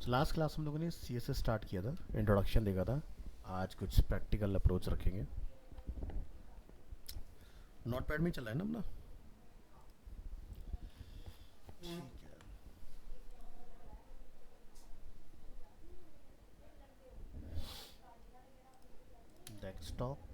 Last class हम लोगों ने सी एस एस स्टार्ट किया था, इंट्रोडक्शन देखा था। आज कुछ प्रैक्टिकल अप्रोच रखेंगे। नोट पैड में ही चला है ना अपना? ठीक है। डेस्कटॉप।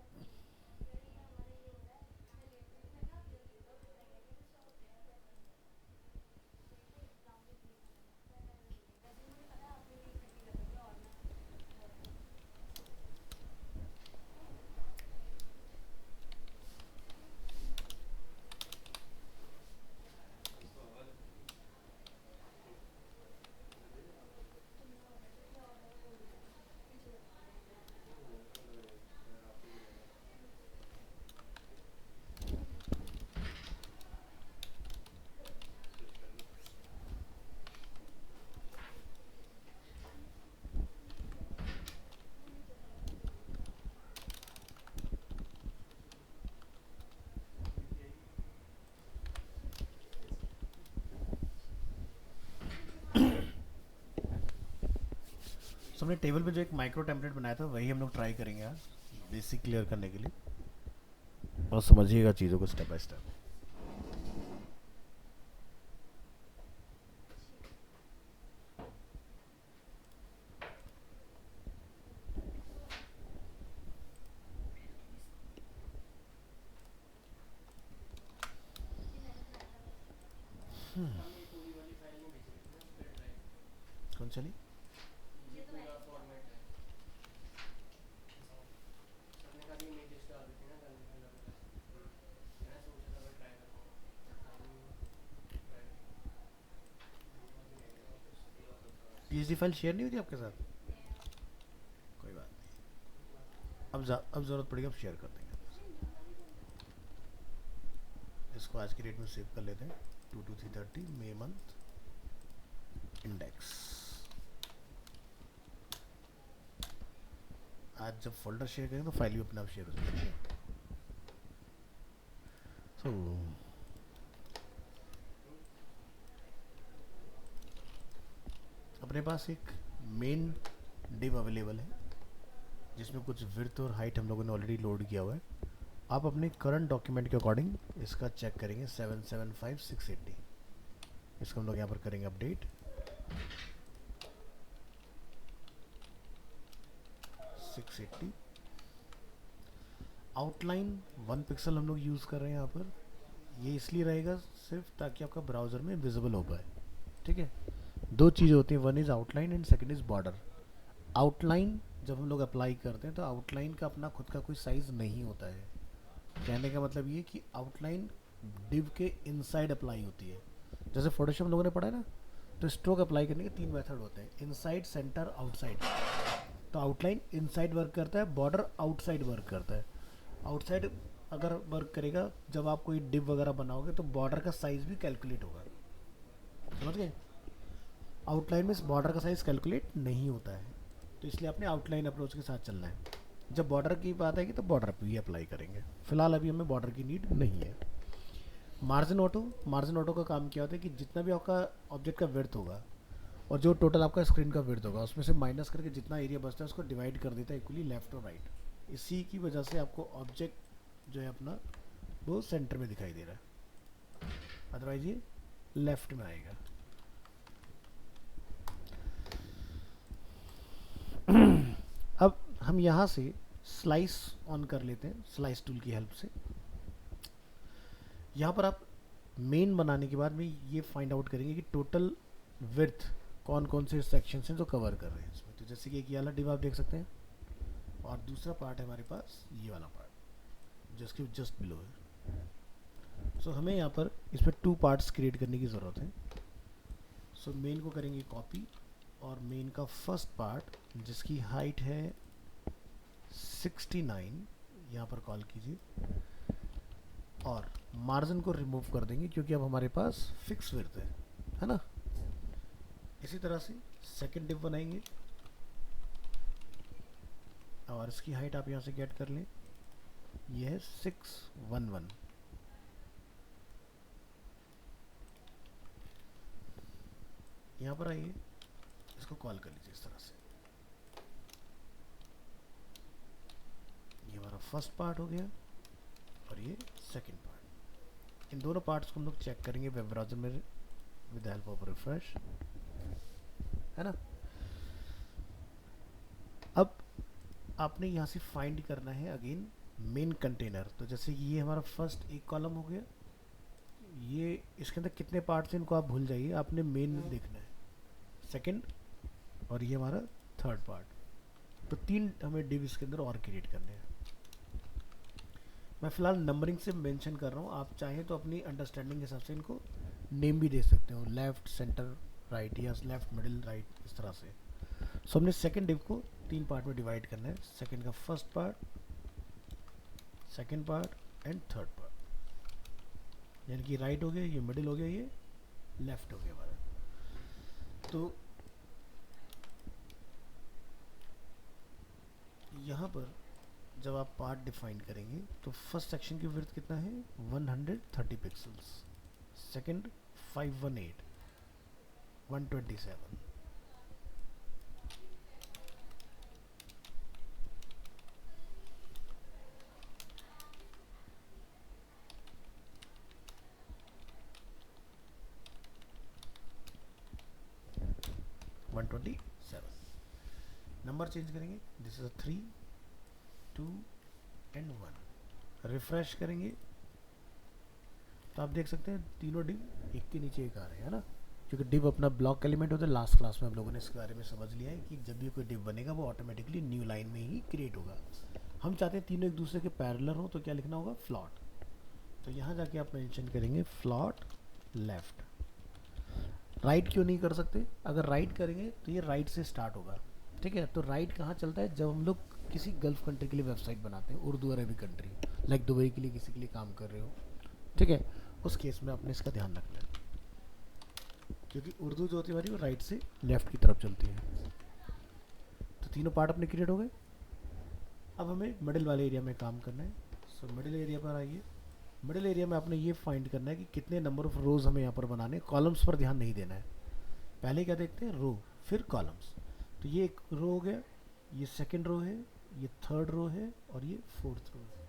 तो हमने टेबल पे जो एक माइक्रो टेम्पलेट बनाया था वही हम लोग ट्राई करेंगे आज, बेसिक क्लियर करने के लिए। और समझिएगा चीज़ों को स्टेप बाय स्टेप। कौन चली? पीएचडी फाइल शेयर नहीं हुई थी आपके साथ? कोई बात नहीं। अब ज़रूरत पड़ेगी, अब शेयर कर देंगे। इसको आज की डेट में सेव कर लेते हैं। 2 to 3:30 मई मंथ इंडेक्स। आज जब फोल्डर शेयर करेंगे तो फाइल भी अपने आप शेयर हो जाएगी। सो अपने पास एक मेन डिव अवेलेबल है जिसमें कुछ विड्थ और हाइट हम लोगों ने ऑलरेडी लोड किया हुआ है। आप अपने करंट डॉक्यूमेंट के अकॉर्डिंग इसका चेक करेंगे। 775680 इसको हम लोग यहाँ पर करेंगे अपडेट। 680 आउटलाइन 1 पिक्सल हम लोग यूज़ कर रहे हैं यहाँ पर। ये इसलिए रहेगा सिर्फ ताकि आपका ब्राउज़र में विजिबल हो पाए। ठीक है। दो चीज़ें होती हैं, one is outline and second is border. Outline जब हम लोग अप्लाई करते हैं तो आउटलाइन का अपना खुद का कोई साइज़ नहीं होता है। कहने का मतलब ये कि आउटलाइन डिव के इनसाइड अप्लाई होती है। जैसे फोटोशॉप हम लोगों ने पढ़ा है ना, तो स्ट्रोक अप्लाई करने के 3 मेथड होते हैं, इनसाइड, सेंटर, आउटसाइड। तो आउटलाइन इनसाइड वर्क करता है, बॉर्डर आउटसाइड वर्क करता है। आउटसाइड अगर वर्क करेगा जब आप कोई डिव वगैरह बनाओगे तो बॉर्डर का साइज़ भी कैलकुलेट होगा। समझ गए? आउटलाइन में बॉर्डर का साइज़ कैलकुलेट नहीं होता है, तो इसलिए आपने आउटलाइन अप्रोच के साथ चलना है। जब बॉर्डर की बात आएगी तो बॉर्डर पे ही अप्लाई करेंगे। फिलहाल अभी हमें बॉर्डर की नीड नहीं है। मार्जिन ऑटो का काम क्या होता है कि जितना भी आपका ऑब्जेक्ट का विड्थ होगा और जो टोटल आपका स्क्रीन का विड्थ होगा उसमें से माइनस करके जितना एरिया बचता है उसको डिवाइड कर देता है इक्वली लेफ्ट और राइट। इसी की वजह से आपको ऑब्जेक्ट जो है अपना वो सेंटर में दिखाई दे रहा है, अदरवाइज ये लेफ्ट में आएगा। अब हम यहाँ से स्लाइस ऑन कर लेते हैं स्लाइस टूल की हेल्प से। यहाँ पर आप मेन बनाने के बाद में ये फाइंड आउट करेंगे कि टोटल विड्थ कौन कौन से सेक्शन हैं जो कवर कर रहे हैं इसमें। तो जैसे कि एक ये वाला डिव आप देख सकते हैं, और दूसरा पार्ट है हमारे पास ये वाला पार्ट जिसके जस्ट बिलो है। सो हमें यहाँ पर इसमें 2 पार्ट्स क्रिएट करने की ज़रूरत है। सो मेन को करेंगे कॉपी, और मेन का फर्स्ट पार्ट जिसकी हाइट है 69 यहाँ पर कॉल कीजिए, और मार्जिन को रिमूव कर देंगे क्योंकि अब हमारे पास फिक्स विड्थ है ना। इसी तरह से सेकंड डिव बनाएंगे, और इसकी हाइट आप यहाँ से गेट कर लें, ये है 611। यहाँ पर आइए, इसको कॉल कर लीजिए इस तरह से। ये हमारा फर्स्ट पार्ट हो गया और ये सेकंड पार्ट। इन दोनों पार्ट्स को हम लोग चेक करेंगे वेब ब्राउज़र में विद हेल्प ऑफ रिफ्रेश, है ना। अब आपने यहाँ से फाइंड करना है अगेन मेन कंटेनर। तो जैसे कि ये हमारा फर्स्ट एक कॉलम हो गया, ये इसके अंदर कितने पार्ट्स हैं इनको आप भूल जाइए, आपने मेन देखना है, सेकंड और ये हमारा थर्ड पार्ट। तो 3 हमें डिव इसके अंदर और क्रिएट करने हैं। मैं फ़िलहाल नंबरिंग से मेंशन कर रहा हूँ, आप चाहें तो अपनी अंडरस्टैंडिंग के हिसाब से इनको नेम भी दे सकते हो, लेफ़्ट सेंटर राइट या लेफ़्ट मिडिल राइट, इस तरह से। सो हमने सेकंड डिव को 3 पार्ट में डिवाइड करना है, सेकंड का first part, second part and third part. यानी कि राइट हो गया, ये मिडिल हो गया, ये लेफ़्ट हो गया हमारा। तो यहाँ पर जब आप पार्ट डिफाइन करेंगे तो फर्स्ट सेक्शन की विड्थ कितना है 130 पिक्सल्स, सेकंड 518, 127, नंबर चेंज करेंगे, दिस इज 3, 2 एंड 1। रिफ्रेश करेंगे तो आप देख सकते हैं तीनों डिव एक के नीचे एक आ रहे हैं, है ना। क्योंकि डिव अपना ब्लॉक एलिमेंट होता है। लास्ट क्लास में हम लोगों ने इसके बारे में समझ लिया है कि जब भी कोई डिव बनेगा वो ऑटोमेटिकली न्यू लाइन में ही क्रिएट होगा। हम चाहते हैं तीनों एक दूसरे के पैरेलल हो, तो क्या लिखना होगा, फ्लॉट। तो यहाँ जाके आप मेंशन करेंगे फ्लॉट लेफ्ट। राइट क्यों नहीं कर सकते, अगर राइट करेंगे तो ये राइट से स्टार्ट होगा, ठीक है। तो राइट कहाँ चलता है, जब हम लोग किसी गल्फ कंट्री के लिए वेबसाइट बनाते हैं, उर्दू अरबी कंट्री, लाइक दुबई के लिए किसी के लिए काम कर रहे हो, ठीक है, उस केस में आपने इसका ध्यान रखना है, क्योंकि उर्दू जो होती है हमारी वो राइट से लेफ्ट की तरफ चलती है। तो तीनों पार्ट अपने क्रिएट हो गए। अब हमें मिडिल वाले एरिया में काम करना है। सो मिडिल एरिया पर आइए। मिडिल एरिया में आपने ये फाइंड करना है कि कितने नंबर ऑफ रोज हमें यहाँ पर बनाने, कॉलम्स पर ध्यान नहीं देना है। पहले क्या देखते हैं, रो, फिर कॉलम्स। तो ये एक रो हो गया, ये सेकंड रो है, ये थर्ड रो है और ये फोर्थ रो है।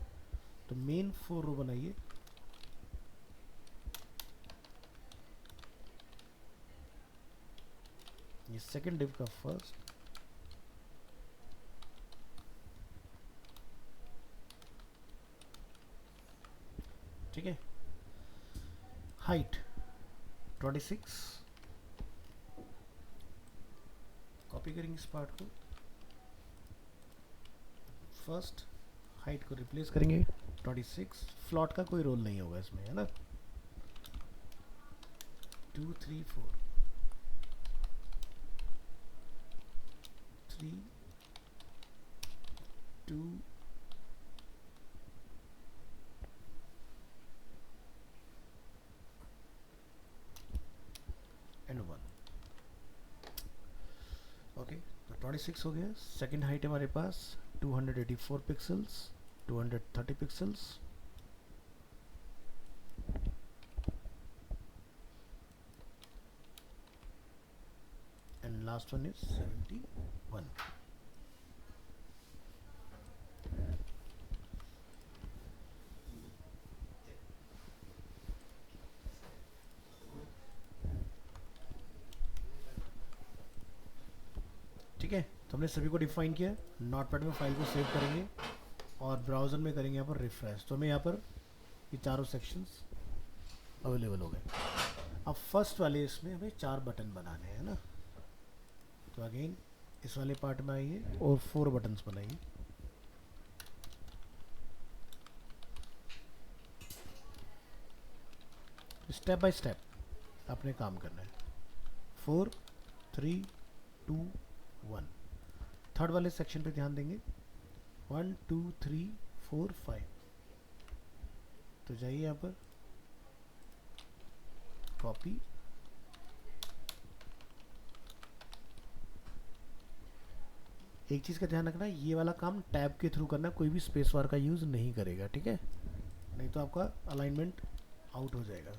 तो मेन 4 रो बनाइए। ये सेकंड डिव का फर्स्ट, ठीक है। हाइट 26, कॉपी करेंगे इस पार्ट को, फर्स्ट हाइट को रिप्लेस करेंगे 26। फ्लॉट का कोई रोल नहीं होगा इसमें, है ना। 2 3 4, 3 2 एंड 1। ओके, तो 26 हो गया। सेकंड हाइट हमारे पास 284 pixels, 230 pixels, and last one is 71। ठीक है, तो हमने सभी को डिफाइन किया। नोटपैड में फाइल को सेव करेंगे और ब्राउज़र में करेंगे यहाँ पर रिफ्रेश। तो हमें यहाँ पर ये चारों सेक्शंस अवेलेबल हो गए। अब फर्स्ट वाले इसमें हमें 4 बटन बनाने हैं ना। तो अगेन इस वाले पार्ट में आइए और 4 बटन्स बनाइए। स्टेप बाय स्टेप आपने काम करना है। 4 3 2 1। थर्ड वाले सेक्शन पे ध्यान देंगे। 1 2 3 4 5। तो जाइए यहाँ पर, कॉपी, एक चीज़ का ध्यान रखना, ये वाला काम टैब के थ्रू करना, कोई भी स्पेस बार का यूज़ नहीं करेगा, ठीक है, नहीं तो आपका अलाइनमेंट आउट हो जाएगा।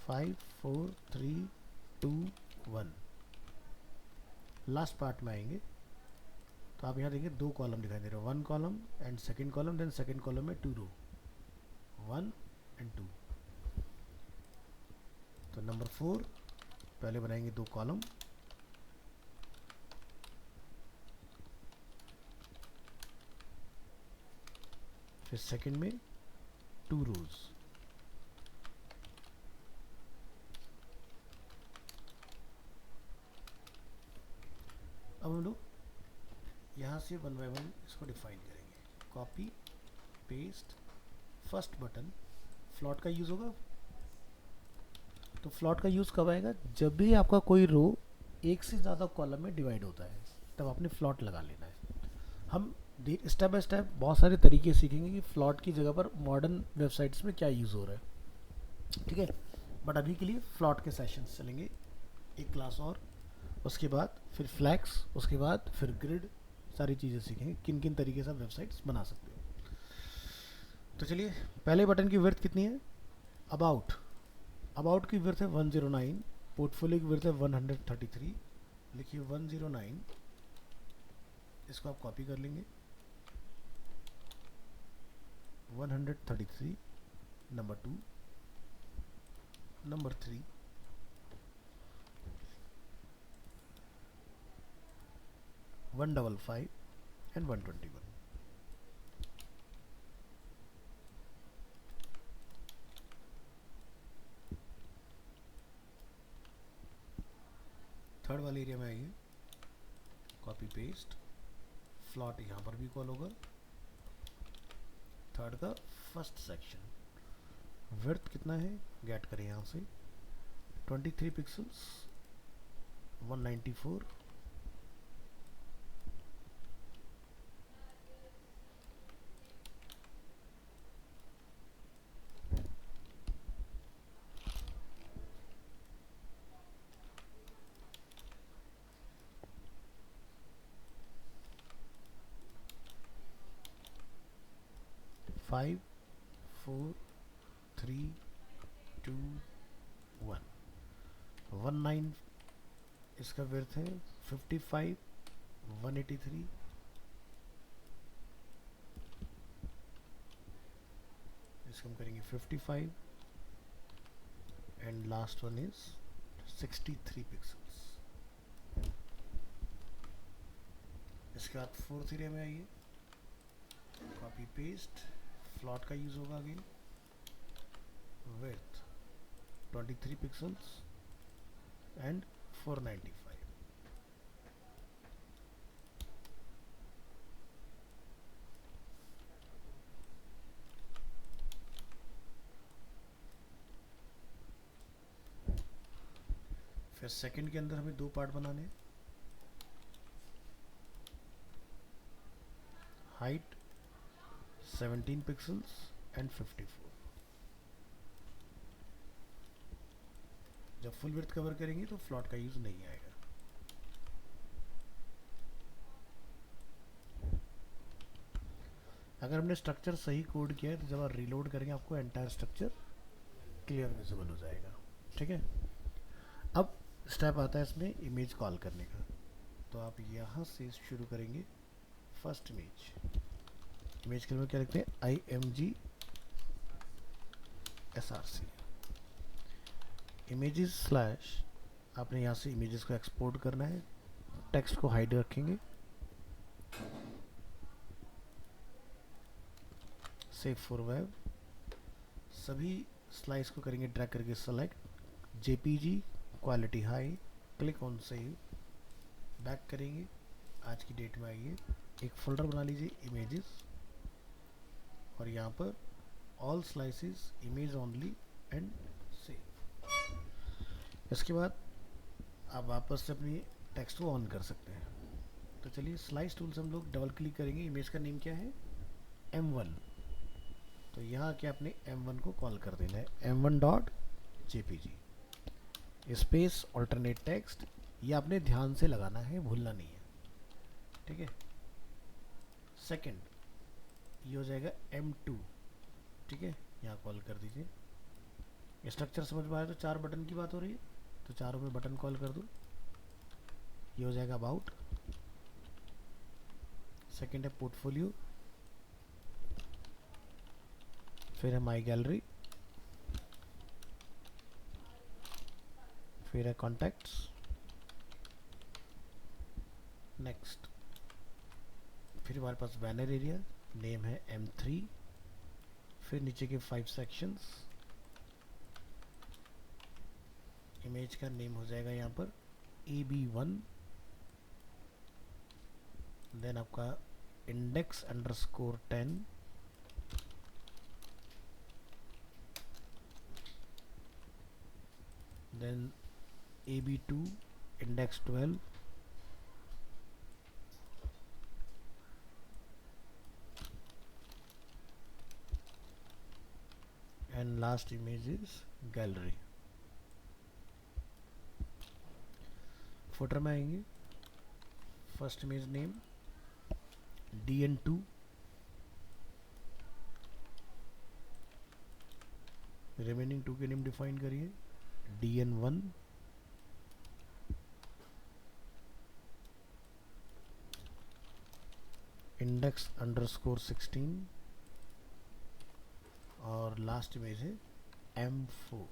5 4 3 2 1। लास्ट पार्ट में आएंगे तो आप यहाँ देखेंगे दो कॉलम दिखाई दे रहे हैं, one column and second column, then second column में टू रो, 1 एंड 2। तो नंबर 4 पहले बनाएंगे दो कॉलम, फिर सेकंड में टू रोज। अब हम लोग यहाँ से वन बाय वन इसको डिफाइन करेंगे। Copy paste, first button float का यूज़ होगा। तो फ्लॉट का यूज़ कब आएगा? जब भी आपका कोई रो एक से ज़्यादा कॉलम में डिवाइड होता है तब आपने फ्लॉट लगा लेना है। हम स्टेप बाय स्टेप बहुत सारे तरीके सीखेंगे कि फ्लॉट की जगह पर मॉडर्न वेबसाइट्स में क्या यूज़ हो रहा है, ठीक है। बट अभी के लिए फ्लॉट के सेशंस चलेंगे, एक क्लास और, उसके बाद फिर फ्लैक्स, उसके बाद फिर ग्रिड, सारी चीज़ें सीखेंगे किन किन तरीके से आप वेबसाइट्स बना सकते हो। तो चलिए, पहले बटन की विड्थ कितनी है? अबाउट, अबाउट की विड्थ है 109, पोर्टफोलियो की विड्थ है 133। लिखिए 109, इसको आप कॉपी कर लेंगे। 133 number 2, number 3, one double five and 121। Third वाले एरिया में आइए, कॉपी पेस्ट, फ्लॉट यहाँ पर भी कॉल होगा। थर्ड का फर्स्ट सेक्शन, विड्थ कितना है गेट करें यहाँ से, 23 पिक्सल्स, 194, फाइव 4 3 2 1, 19 इसका विड्थ है, 55 183, इसको हम करेंगे 55 and last one is 63 pixels. इसके बाद फोर्थ एरिया में आइए, कॉपी पेस्ट, फ्लॉट का यूज होगा अगेन, विड्थ 23 पिक्सल्स एंड 495। फिर सेकंड के अंदर हमें दो पार्ट बनाने हैं, हाइट 17 पिक्सल्स एंड 54। जब फुल विड्थ कवर करेंगे तो फ्लॉट का यूज नहीं आएगा। अगर हमने स्ट्रक्चर सही कोड किया है तो जब आप रीलोड करेंगे आपको एंटायर स्ट्रक्चर क्लियर विजिबल हो जाएगा, ठीक है। अब स्टेप आता है इसमें इमेज कॉल करने का। तो आप यहाँ से शुरू करेंगे, फर्स्ट इमेज, इमेज के लिए क्या लिखते हैं, IMG SRC इमेजेस स्लैश, आपने यहाँ से इमेजेस को एक्सपोर्ट करना है, टेक्स्ट को हाइड रखेंगे, सेव फॉर वेब, सभी स्लाइड्स को करेंगे ड्रैग करके select, JPG quality high, click on save, back करेंगे, आज की डेट में आइए, एक फोल्डर बना लीजिए इमेजेस, और यहाँ पर all slices image only and save. इसके बाद आप वापस से अपनी टेक्स्ट को ऑन कर सकते हैं। तो चलिए, स्लाइस टूल से हम लोग डबल क्लिक करेंगे, इमेज का नेम क्या है, M1। तो यहाँ के आपने M1 को कॉल कर देना है, M1.jpg स्पेस ऑल्टरनेट टेक्स्ट, ये आपने ध्यान से लगाना है, भूलना नहीं है, ठीक है। सेकंड ये हो जाएगा M2, ठीक है, यहाँ कॉल कर दीजिए, स्ट्रक्चर समझ में आया? तो 4 बटन की बात हो रही है, तो चारों में बटन कॉल कर दूँ। ये हो जाएगा अबाउट, सेकंड है पोर्टफोलियो, फिर है माई गैलरी, फिर है कॉन्टैक्ट्स, नेक्स्ट, फिर हमारे पास बैनर एरिया, नेम है M3, फिर नीचे के 5 सेक्शंस, इमेज का नेम हो जाएगा यहाँ पर AB1, देन आपका index_10, then AB2 index 12, and last image is gallery. Footer में आएंगे, first image name DN2, remaining 2 के नेम डिफाइन करिए DN1, index_16, और लास्ट इमेज है M4।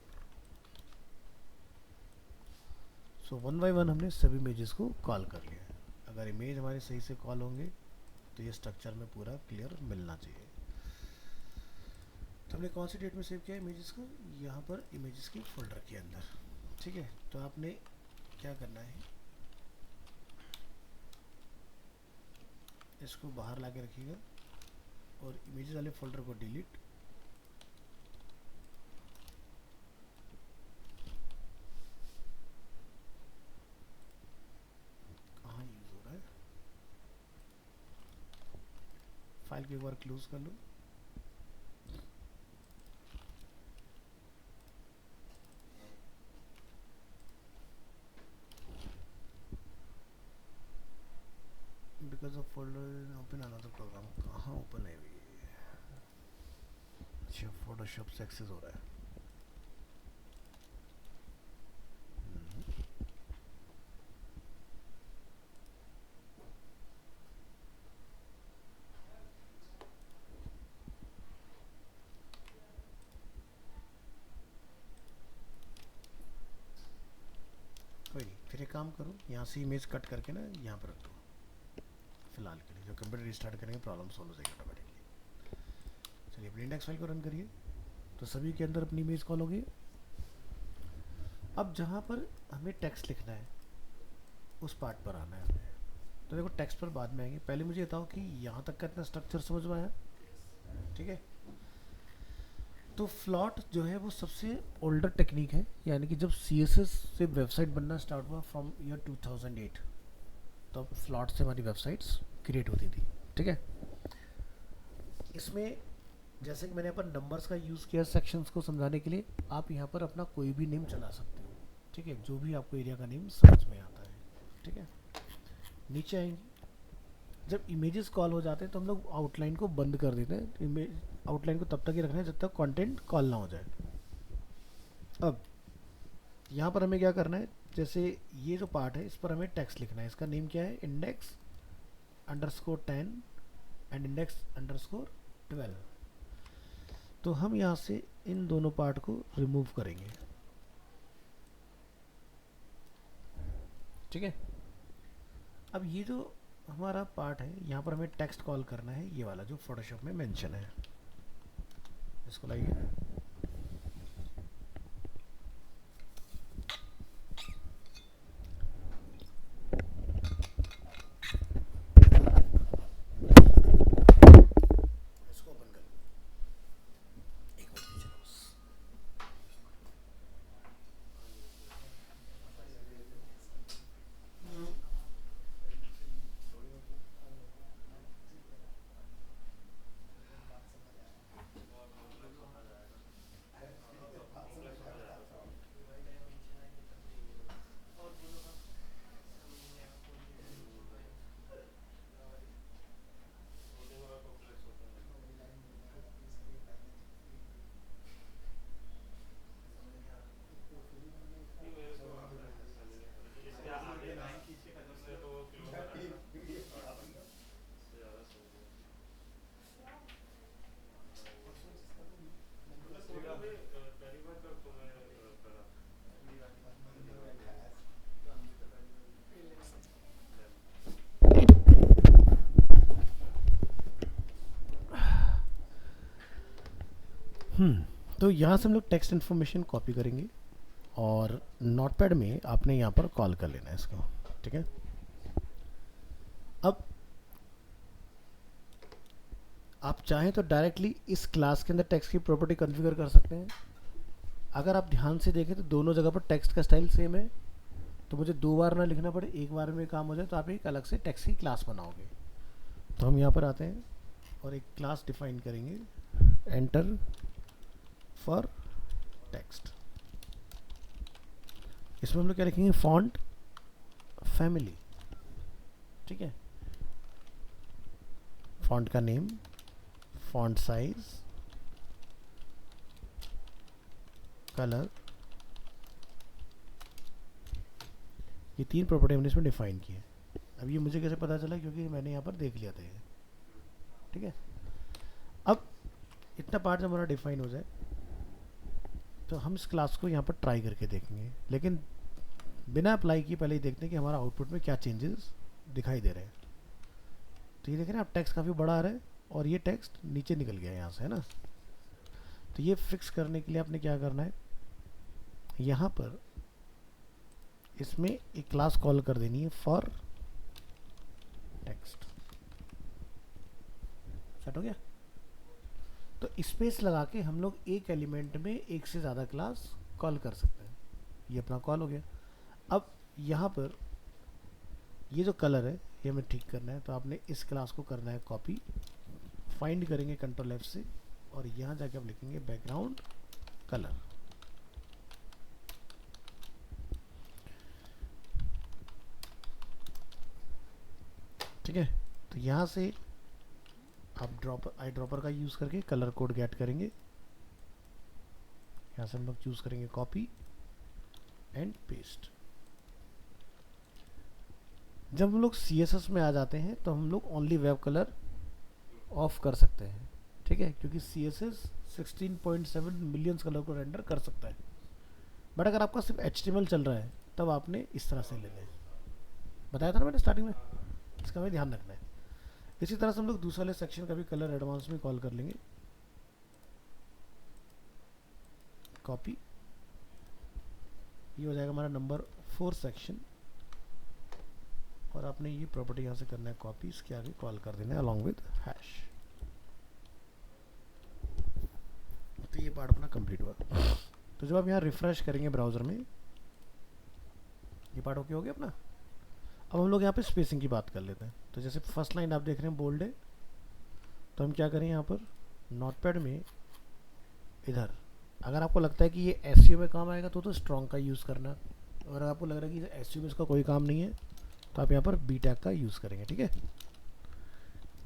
सो 1 बाय 1 हमने सभी इमेजेस को कॉल कर लिया है। अगर इमेज हमारे सही से कॉल होंगे तो ये स्ट्रक्चर में पूरा क्लियर मिलना चाहिए। तो हमने कौन सी डेट में सेव किया इमेजेस को? यहाँ पर इमेजेस के फोल्डर के अंदर, ठीक है। तो आपने क्या करना है, इसको बाहर ला के रखिएगा और इमेजेस वाले फोल्डर को डिलीट, कहाँ यूज हो रहा है, फाइल को एक बार क्लोज कर लो, because of folder open another program, कहाँ ओपन है अभी? अच्छा, फोटोशॉप से एक्सेस हो रहा है। कोई नहीं, फिर एक काम करो, यहाँ से इमेज कट करके ना यहाँ पर रख दो फिलहाल के लिए। जब कंप्यूटर रिस्टार्ट करेंगे प्रॉब्लम सॉल्व हो जाएगी ऑटोमेटिकली। चलिए अपनी इंडेक्स फाइल को रन करिए, तो सभी के अंदर अपनी इमेज कॉल होगी। अब जहाँ पर हमें टेक्स्ट लिखना है उस पार्ट पर आना है हमें। तो देखो टेक्स्ट पर बाद में आएंगे, पहले मुझे बताओ कि यहाँ तक का इतना स्ट्रक्चर समझ में आया? ठीक है। तो फ्लॉट जो है वो सबसे ओल्डर टेक्निक है, यानी कि जब CSS से वेबसाइट बनना स्टार्ट हुआ फ्रॉम ईयर 2008, तब फ्लॉट से हमारी वेबसाइट्स क्रिएट होती थी। ठीक है। इसमें जैसे कि मैंने यहाँ पर नंबर्स का यूज़ किया सेक्शंस को समझाने के लिए, आप यहाँ पर अपना कोई भी नेम चला सकते हो। ठीक है, जो भी आपको एरिया का नेम समझ में आता है। ठीक है, नीचे आएंगे, जब इमेजेस कॉल हो जाते हैं तो हम लोग आउटलाइन को बंद कर देते हैं। इमेज आउटलाइन को तब तक ही रखना है जब तक कंटेंट कॉल ना हो जाए। अब यहाँ पर हमें क्या करना है, जैसे ये जो पार्ट है इस पर हमें टेक्स्ट लिखना है। इसका नेम क्या है? index_10 and index_12। तो हम यहाँ से इन दोनों पार्ट को रिमूव करेंगे। ठीक है। अब ये जो हमारा पार्ट है यहाँ पर हमें टेक्स्ट कॉल करना है, ये वाला जो फोटोशॉप में मेंशन है। इसको लाइए, इसको ओपन कर, एक मिनट दीजिए बस। तो यहाँ से हम लोग टेक्स्ट इन्फॉर्मेशन कॉपी करेंगे और नोटपैड में आपने यहाँ पर कॉल कर लेना है इसको, ठीक है। अब आप चाहें तो डायरेक्टली इस क्लास के अंदर टेक्स्ट की प्रॉपर्टी कॉन्फ़िगर कर सकते हैं। अगर आप ध्यान से देखें तो दोनों जगह पर टेक्स्ट का स्टाइल सेम है, तो मुझे 2 बार ना लिखना पड़े, एक बार में काम हो जाए, तो आप एक अलग से टेक्स्ट की क्लास बनाओगे। तो हम यहाँ पर आते हैं और एक क्लास डिफाइन करेंगे, एंटर फॉर टेक्स्ट। इसमें हम लोग क्या लिखेंगे, फॉन्ट फैमिली, ठीक है। फॉन्ट का नेम, फॉन्ट साइज, कलर, ये 3 प्रॉपर्टी हमने इसमें डिफाइन की है। अब ये मुझे कैसे पता चला, क्योंकि मैंने यहाँ पर देख लिया था ये, ठीक है। अब इतना पार्ट जब हमारा डिफाइन हो जाए तो हम इस क्लास को यहाँ पर ट्राई करके देखेंगे, लेकिन बिना अप्लाई किए पहले ही देखते हैं कि हमारा आउटपुट में क्या चेंजेस दिखाई दे रहे हैं। तो ये देख रहे हैं आप, टेक्स्ट काफ़ी बड़ा आ रहा है और ये टेक्स्ट नीचे निकल गया है यहाँ से, है ना। तो ये फिक्स करने के लिए आपने क्या करना है, यहाँ पर इसमें एक क्लास कॉल कर देनी है फॉर टेक्स्ट। सेट हो गया। तो स्पेस लगा के हम लोग एक एलिमेंट में एक से ज़्यादा क्लास कॉल कर सकते हैं। ये अपना कॉल हो गया। अब यहाँ पर ये जो कलर है ये हमें ठीक करना है, तो आपने इस क्लास को करना है कॉपी, फाइंड करेंगे कंट्रोल F से और यहाँ जाके आप लिखेंगे बैकग्राउंड कलर। ठीक है। तो यहाँ से आप आई ड्रॉपर का यूज़ करके कलर कोड गेट करेंगे। यहाँ से हम लोग चूज़ करेंगे कॉपी एंड पेस्ट। जब हम लोग CSS में आ जाते हैं तो हम लोग ओनली वेब कलर ऑफ कर सकते हैं, ठीक है, क्योंकि CSS 16.7 मिलियंस कलर को रेंडर कर सकता है। बट अगर आपका सिर्फ HTML चल रहा है तब आपने इस तरह से लेना है, बताया था ना मैंने स्टार्टिंग में, इसका हमें ध्यान रखना है। इसी तरह से हम लोग दूसरे वाले सेक्शन का भी कलर एडवांस में कॉल कर लेंगे, कॉपी, ये हो जाएगा हमारा नंबर 4 सेक्शन और आपने ये प्रॉपर्टी यहाँ से करना है कॉपी, इसके आगे कॉल कर देना है अलॉन्ग विद हैश। तो ये पार्ट अपना कंप्लीट हुआ। तो जब आप यहाँ रिफ्रेश करेंगे ब्राउज़र में, ये पार्ट ओके हो गया अपना। अब हम लोग यहाँ पे स्पेसिंग की बात कर लेते हैं। तो जैसे फर्स्ट लाइन आप देख रहे हैं बोल्ड है, तो हम क्या करें यहाँ पर नोटपैड में इधर, अगर आपको लगता है कि ये SEO में काम आएगा तो स्ट्रॉन्ग का यूज़ करना, और अगर आपको लग रहा है कि SEO में इसका कोई काम नहीं है तो आप यहाँ पर B टैग का यूज़ करेंगे, ठीक है,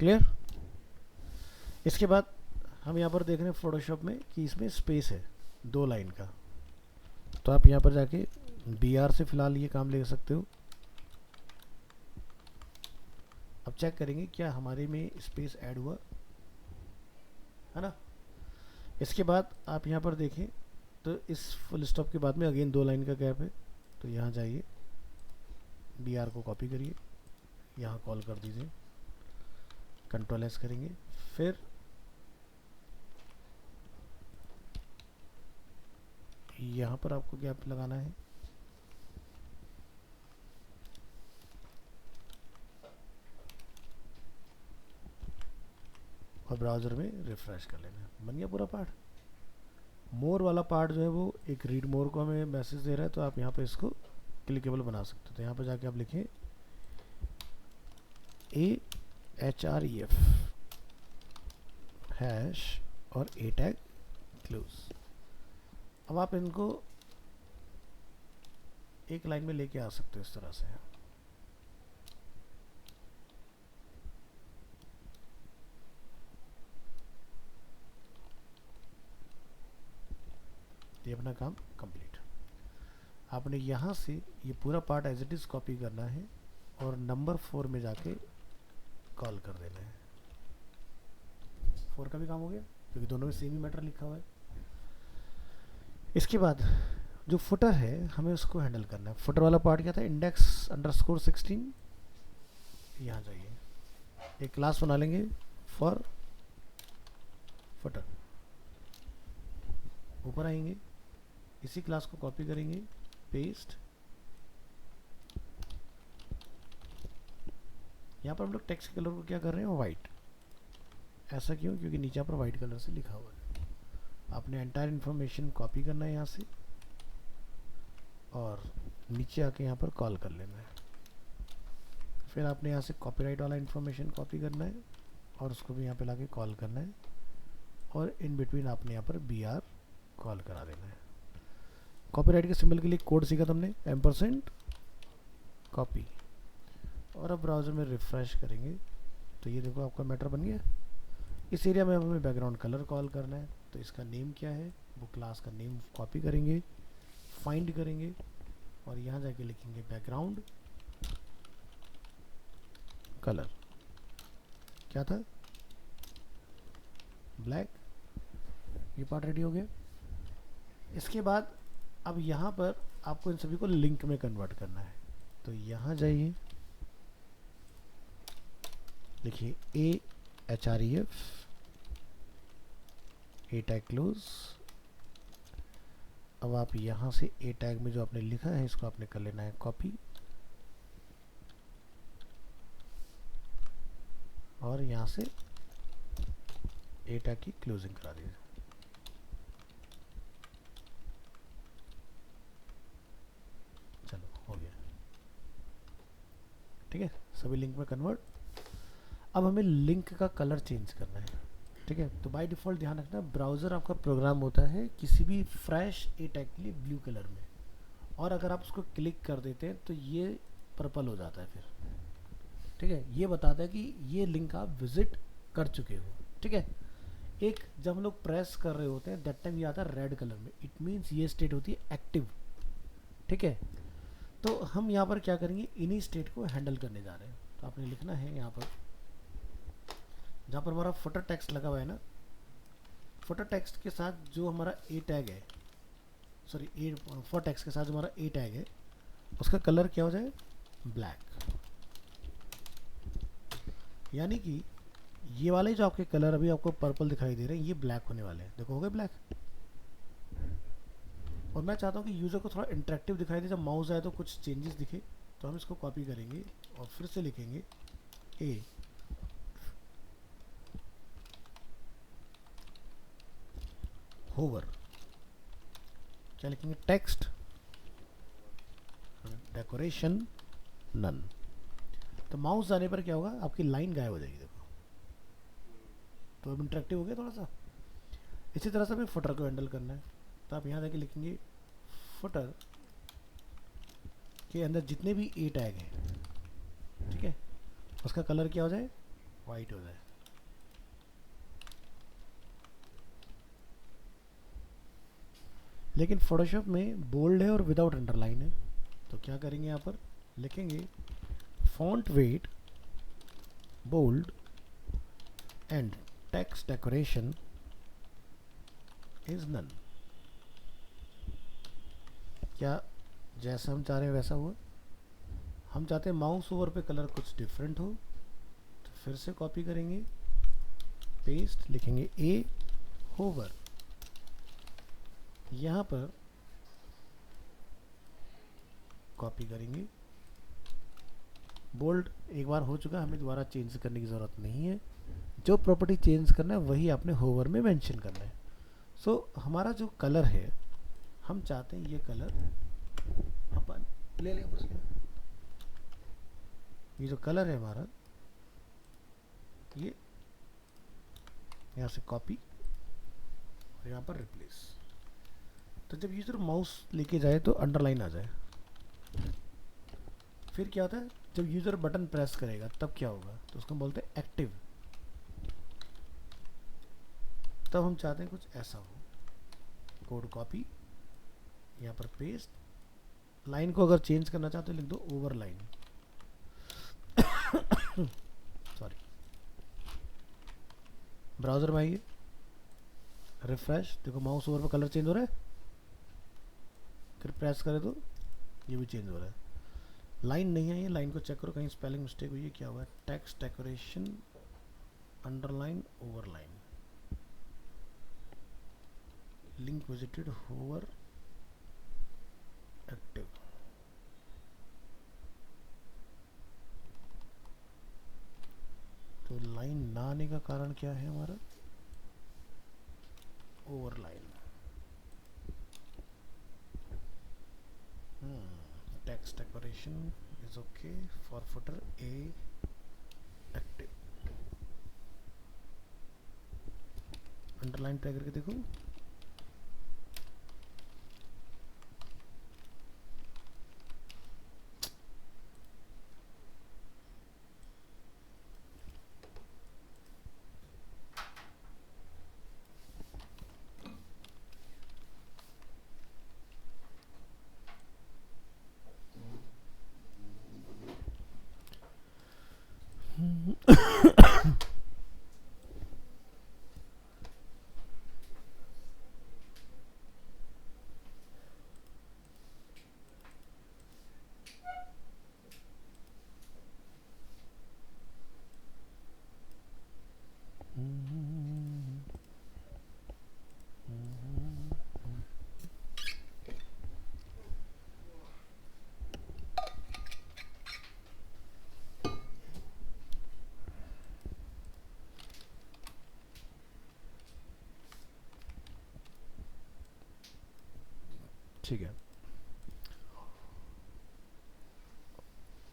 क्लियर। इसके बाद हम यहाँ पर देख रहे हैं फोटोशॉप में कि इसमें स्पेस है 2 लाइन का, तो आप यहाँ पर जाके BR से फिलहाल ये काम ले सकते हो। अब चेक करेंगे क्या हमारे में स्पेस ऐड हुआ है ना। इसके बाद आप यहाँ पर देखें तो इस फुल स्टॉप के बाद में अगेन 2 लाइन का गैप है, तो यहाँ जाइए BR को कॉपी करिए, यहाँ कॉल कर दीजिए, कंट्रोल S करेंगे, फिर यहाँ पर आपको गैप लगाना है, और ब्राउज़र में रिफ्रेश कर लेना है। बन गया पूरा पार्ट। मोर वाला पार्ट जो है वो एक रीड मोर को हमें मैसेज दे रहा है, तो आप यहाँ पे इसको क्लिकेबल बना सकते हो। तो यहाँ पे जाके आप लिखें AHREF हैश और A टैग क्लोज। अब आप इनको एक लाइन में लेके आ सकते हो इस तरह से। ये अपना काम कंप्लीट। आपने यहाँ से ये पूरा part as it is copy करना है और नंबर 4 में जाके कॉल कर देना है। 4 का भी काम हो गया क्योंकि दोनों में सेम ही मैटर लिखा हुआ है। इसके बाद जो फुटर है हमें उसको हैंडल करना है। फुटर वाला पार्ट क्या था, index_16। यहाँ जाइए, एक क्लास बना लेंगे फॉर फुटर। ऊपर आएंगे, इसी क्लास को कॉपी करेंगे, पेस्ट। यहाँ पर हम लोग टेक्स्ट कलर को क्या कर रहे हैं, वाइट। ऐसा क्यों, क्योंकि नीचे यहाँ पर वाइट कलर से लिखा हुआ है। आपने एंटायर इन्फॉर्मेशन कॉपी करना है यहाँ से और नीचे आके यहाँ पर कॉल कर लेना है। फिर आपने यहाँ से कॉपीराइट वाला इन्फॉर्मेशन कॉपी करना है और उसको भी यहाँ पे लाके कॉल करना है और इन बिटवीन आपने यहाँ पर BR कॉल करा देना है। कॉपीराइट के सिंबल के लिए कोड सीखा था हमने, एम्परसेंड कॉपी। और अब ब्राउज़र में रिफ्रेश करेंगे तो ये देखो आपका मैटर बन गया। इस एरिया में हमें बैकग्राउंड कलर कॉल करना है, तो इसका नेम क्या है, वो क्लास का नेम कॉपी करेंगे, फाइंड करेंगे और यहाँ जाके लिखेंगे बैकग्राउंड कलर। क्या था, ब्लैक। ये पार्ट रेडी हो गया। इसके बाद अब यहाँ पर आपको इन सभी को लिंक में कन्वर्ट करना है, तो यहाँ जाइए, लिखिए AHREF, A टैग क्लोज। अब आप यहाँ से A टैग में जो आपने लिखा है इसको आपने कर लेना है कॉपी और यहाँ से A टैग की क्लोजिंग करा दीजिए। चलो हो गया, ठीक है, सभी लिंक में कन्वर्ट। अब हमें लिंक का कलर चेंज करना है, ठीक है। तो बाय डिफ़ॉल्ट ध्यान रखना, ब्राउज़र आपका प्रोग्राम होता है किसी भी फ्रेश A टैग के लिए ब्लू कलर में, और अगर आप उसको क्लिक कर देते हैं तो ये पर्पल हो जाता है फिर, ठीक है। ये बताता है कि ये लिंक आप विजिट कर चुके हो, ठीक है। एक जब हम लोग प्रेस कर रहे होते हैं दैट टाइम ये आता है रेड कलर में, इट मीन्स ये स्टेट होती है एक्टिव, ठीक है। तो हम यहाँ पर क्या करेंगे, इन्हीं स्टेट को हैंडल करने जा रहे हैं। तो आपने लिखना है यहाँ पर, जहाँ पर हमारा फुटर टेक्स्ट लगा हुआ है ना, फुटर टेक्स्ट के साथ जो हमारा A टैग है, सॉरी A फॉर टेक्स्ट के साथ जो हमारा A टैग है उसका कलर क्या हो जाए, ब्लैक। यानी कि ये वाले जो आपके कलर अभी आपको पर्पल दिखाई दे रहे हैं ये ब्लैक होने वाले हैं, देखो हो गए ब्लैक। और मैं चाहता हूँ कि यूज़र को थोड़ा इंटरेक्टिव दिखाई दे, जब माउस आए तो कुछ चेंजेस दिखे। तो हम इसको कॉपी करेंगे और फिर से लिखेंगे A होवर, क्या लिखेंगे, टेक्स्ट डेकोरेशन नन। तो माउस जाने पर क्या होगा, आपकी लाइन गायब हो जाएगी, देखो। तो अब इंटरेक्टिव हो गया थोड़ा सा। इसी तरह से हमें फुटर को हैंडल करना है, तो आप यहाँ जाके लिखेंगे फुटर के अंदर जितने भी A टैग हैं, ठीक है, उसका कलर क्या हो जाए, वाइट हो जाए। लेकिन फोटोशॉप में बोल्ड है और विदाउट अंडरलाइन है, तो क्या करेंगे, यहाँ पर लिखेंगे font weight bold and text decoration is none. क्या जैसा हम चाह रहे हैं वैसा हुआ। हम चाहते हैं माउस ओवर पे कलर कुछ डिफरेंट हो, तो फिर से कॉपी करेंगे, पेस्ट, लिखेंगे A होवर। यहाँ पर कॉपी करेंगे, बोल्ड एक बार हो चुका, हमें दोबारा चेंज करने की ज़रूरत नहीं है। जो प्रॉपर्टी चेंज करना है वही आपने होवर में मेंशन करना है। सो हमारा जो कलर है, हम चाहते हैं ये कलर अपन ले लें उसके। ये जो कलर है हमारा, ये यहाँ से कॉपी और यहाँ पर रिप्लेस। तो जब यूज़र माउस लेके जाए तो अंडरलाइन आ जाए। फिर क्या होता है, जब यूज़र बटन प्रेस करेगा तब क्या होगा, तो उसको बोलते हैं एक्टिव। तब हम चाहते हैं कुछ ऐसा हो, कोड कॉपी, यहाँ पर पेस्ट। लाइन को अगर चेंज करना चाहते हो लिख दो ओवर लाइन, सॉरी। ब्राउज़र में आइए, रिफ्रेश, देखो माउस ओवर पर कलर चेंज हो रहा है, फिर प्रेस करें तो ये भी चेंज हो रहा है। लाइन नहीं है, ये लाइन को चेक करो कहीं स्पेलिंग मिस्टेक हुई है, क्या हुआ है, text decoration underline overline, link visited hover active. तो लाइन ना आने का कारण क्या है हमारा? Over line. Text decoration is okay for footer a active. Underline try करके देखो। ठीक है,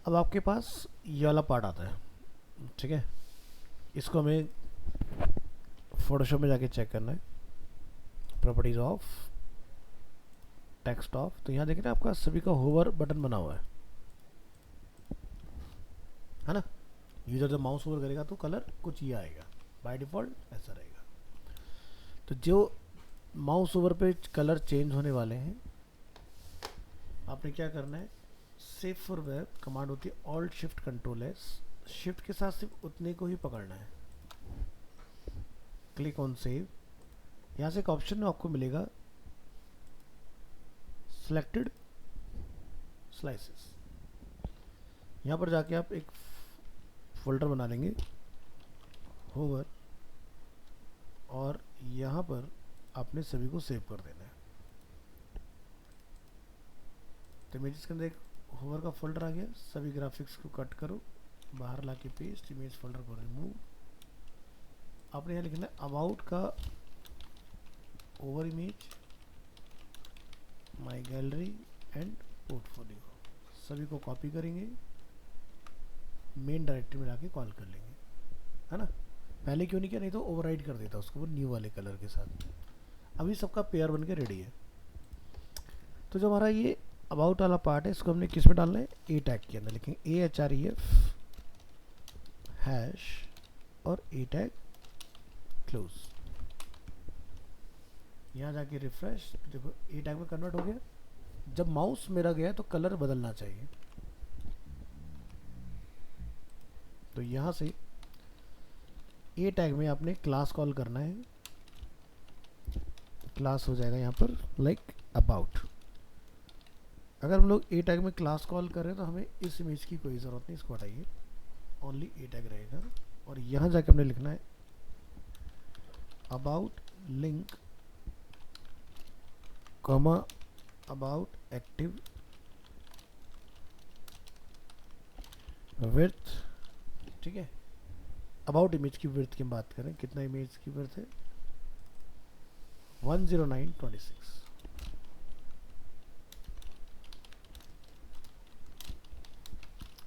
अब आपके पास ये वाला पार्ट आता है। ठीक है, इसको हमें फोटोशॉप में जाके चेक करना है। प्रॉपर्टीज ऑफ टेक्स्ट ऑफ, तो यहाँ देख रहे हैं आपका सभी का होवर बटन बना हुआ है ना। यूजर जब माउस ओवर करेगा तो कलर कुछ ये आएगा, बाय डिफॉल्ट ऐसा रहेगा। तो जो माउस ओवर पे कलर चेंज होने वाले हैं, आपने क्या करना है, सेव फॉर वेब कमांड होती है alt shift control S, shift के साथ सिर्फ उतने को ही पकड़ना है। Click on save. यहाँ से एक ऑप्शन आपको मिलेगा सिलेक्टेड स्लाइसेस। यहाँ पर जाके आप एक फोल्डर बना लेंगे होवर, और यहाँ पर आपने सभी को सेव कर देना है। तो इमेजेस के अंदर एक होवर का फोल्डर आ गया। सभी ग्राफिक्स को कट करो, बाहर ला के पेस्ट, इमेज फोल्डर को रिमूव। आपने यहाँ लिखना है अबाउट का over image, my gallery and portfolio, सभी को कॉपी करेंगे, मेन डायरेक्टरी में लाके कॉल कर लेंगे, है ना। पहले क्यों नहीं किया, नहीं तो ओवरराइड कर देता उसको वो न्यू वाले कलर के साथ। अभी सबका पेयर बन के रेडी है। तो जो हमारा ये अबाउट वाला पार्ट है, इसको हमने किस में डालना है, ए टैग के अंदर लिखेंगे AHREF हैश और ए टैग क्लोज। यहाँ जाके रिफ्रेश, देखो ए टैग में कन्वर्ट हो गया। जब माउस मेरा गया तो कलर बदलना चाहिए। तो यहाँ से ए टैग में आपने क्लास कॉल करना है। क्लास हो जाएगा यहाँ पर लाइक अबाउट। अगर हम लोग ए टैग में क्लास कॉल कर रहे हैं तो हमें इस इमेज की कोई ज़रूरत नहीं, इसको हटाइए, ओनली ए टैग रहेगा। और यहाँ जाके हमने लिखना है about link comma about active width. ठीक है, अबाउट इमेज की विड्थ की बात करें, कितना इमेज की विड्थ है, 10926।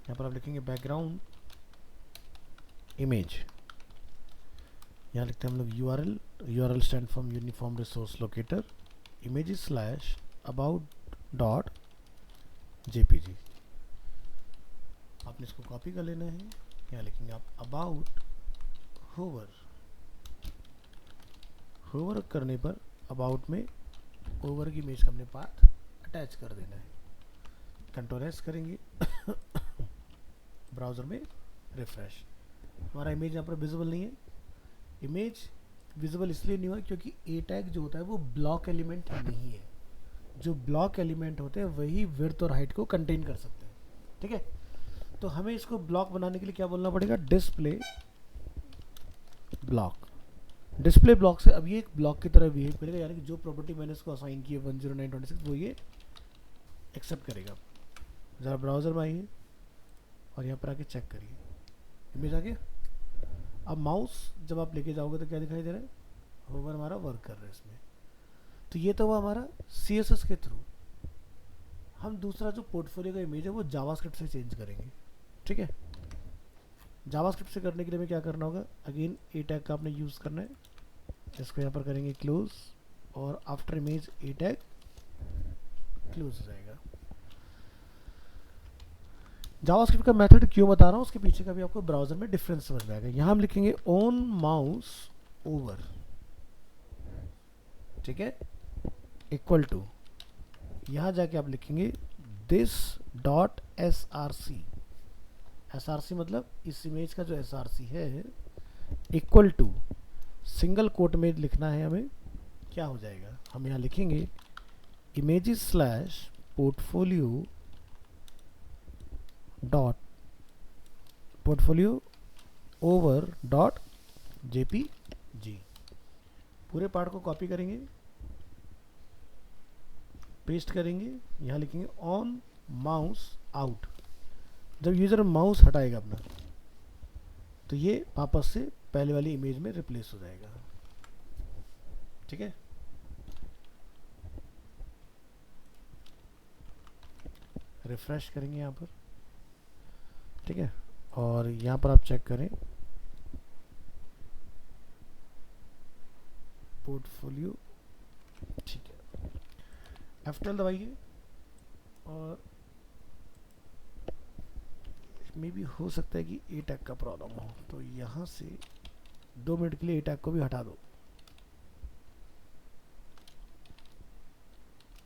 यहाँ पर आप लिखेंगे बैकग्राउंड इमेज। यहाँ लिखते हैं हम लोग URL stand for uniform resource locator, images slash about dot JPG। आपने इसको कॉपी कर लेना है। यहाँ लिखेंगे आप अबाउट होवर करने पर अबाउट में ओवर की इमेज का हमने पार्ट अटैच कर देना है। कंट्रोल एस करेंगे ब्राउज़र में रिफ्रेश। हमारा इमेज यहाँ पर विजिबल नहीं है। इमेज विजिबल इसलिए नहीं हुआ क्योंकि ए टैग जो होता है वो ब्लॉक एलिमेंट नहीं है। जो ब्लॉक एलिमेंट होते हैं वही विड्थ और हाइट को कंटेन कर सकते हैं। ठीक है, तो हमें इसको ब्लॉक बनाने के लिए क्या बोलना पड़ेगा, डिस्प्ले ब्लॉक। डिस्प्ले ब्लॉक से अब ये एक ब्लॉक की तरह बिहेव करेगा, यानी कि जो प्रॉपर्टी मैंने इसको असाइन की है 10926 वो ये एक्सेप्ट करेगा। ज़रा ब्राउज़र में आइए और यहाँ पर आके चेक करिए, इमेज आ गया। अब माउस जब आप लेके जाओगे तो क्या दिखाई दे रहा है, होवर हमारा वर्क कर रहा है इसमें। तो ये तो हुआ हमारा CSS के थ्रू। हम दूसरा जो पोर्टफोलियो का इमेज है वो जावास्क्रिप्ट से चेंज करेंगे, ठीक है। जावास्क्रिप्ट से करने के लिए हमें क्या करना होगा, अगेन ए टैग का आपने यूज़ करना है, इसको यहाँ पर करेंगे क्लोज, और after image A tag close हो जाएगा। जावास्क्रिप्ट का मेथड क्यों बता रहा हूँ, उसके पीछे का भी आपको ब्राउजर में डिफरेंस समझ में आएगा। यहाँ हम लिखेंगे ऑन माउस ओवर, ठीक है, इक्वल टू, यहाँ जाके आप लिखेंगे दिस डॉट src, src मतलब इस इमेज का जो src है, इक्वल टू, सिंगल कोट में लिखना है हमें, क्या हो जाएगा, हम यहाँ लिखेंगे images slash portfolio dot portfolio over dot jpg। पूरे पार्ट को कॉपी करेंगे, पेस्ट करेंगे, यहाँ लिखेंगे ऑन माउस आउट। जब यूजर माउस हटाएगा अपना तो ये वापस से पहले वाली इमेज में रिप्लेस हो जाएगा, ठीक है। रिफ्रेश करेंगे यहाँ पर, ठीक है, और यहाँ पर आप चेक करें पोर्टफोलियो, ठीक है, F12 दबाइए, और मे भी हो सकता है कि ए टैग का प्रॉब्लम हो, तो यहाँ से 2 मिनट के लिए ए टैग को भी हटा दो,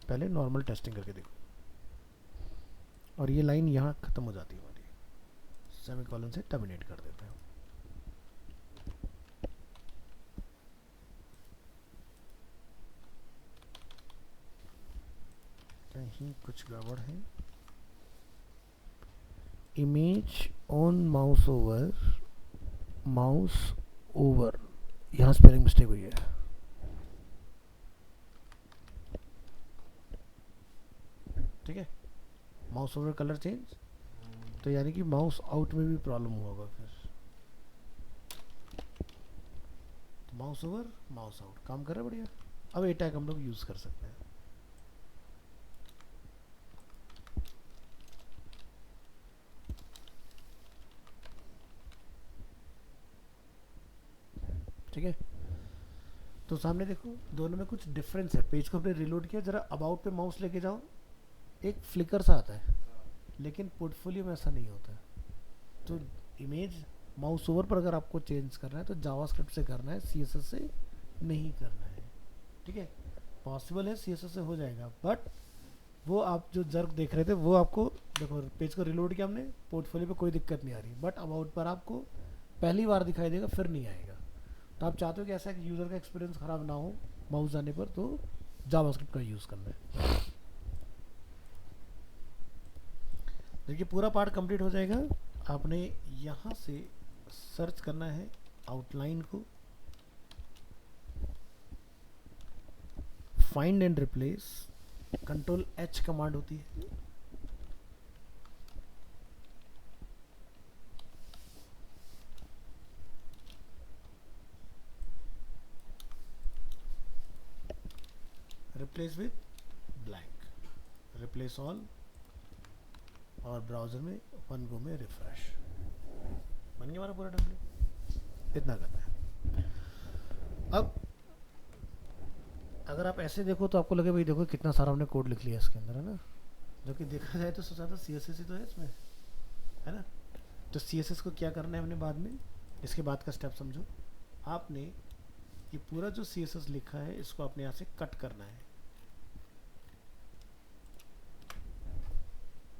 पहले नॉर्मल टेस्टिंग करके देखो, और ये लाइन यहाँ खत्म हो जाती है हमारी, सेमीकोलन से टर्मिनेट कर देते हैं। कहीं कुछ गड़बड़ है, इमेज ऑन माउस ओवर, यहाँ स्पेलिंग मिस्टेक हुई है, ठीक है। माउस ओवर कलर चेंज, तो यानी कि माउस आउट में भी प्रॉब्लम हुआ होगा फिर, तो माउस ओवर माउस आउट काम कर रहा है बढ़िया। अब ए टैग हम लोग यूज़ कर सकते हैं, ठीक है। तो सामने देखो दोनों में कुछ डिफरेंस है, पेज को हमने रिलोड किया, जरा अबाउट पे माउस लेके जाओ, एक फ्लिकर सा आता है, लेकिन पोर्टफोलियो में ऐसा नहीं होता। तो इमेज माउस ओवर पर अगर आपको चेंज करना है तो जावास्क्रिप्ट से करना है, CSS से नहीं करना है, ठीक है। पॉसिबल है CSS से हो जाएगा, बट वो आप जो जर्क देख रहे थे वो आपको देखो, पेज को रिलोड किया हमने, पोर्टफोलियो पे कोई दिक्कत नहीं आ रही, बट अबाउट पर आपको पहली बार दिखाई देगा, फिर नहीं आएगा। तो आप चाहते हो कि ऐसा कि यूज़र का एक्सपीरियंस ख़राब ना हो माउस जाने पर, तो जावास्क्रिप्ट का यूज़ करना है। देखिए पूरा पार्ट कंप्लीट हो जाएगा, आपने यहाँ से सर्च करना है आउटलाइन को, find and replace, control H command होती है, replace with blank, replace all, और ब्राउज़र में 1 गो में रिफ्रेश, बन गया हमारा पूरा टेम्पलेट। इतना करना है। अब अगर आप ऐसे देखो तो आपको लगे भाई देखो कितना सारा हमने कोड लिख लिया इसके अंदर, है ना, जो कि देखा जाए तो सोचा था CSS ही तो है इसमें, है ना। तो CSS को क्या करना है हमने बाद में, इसके बाद का स्टेप समझो। आपने ये पूरा जो CSS लिखा है इसको आपने यहाँ से कट करना है,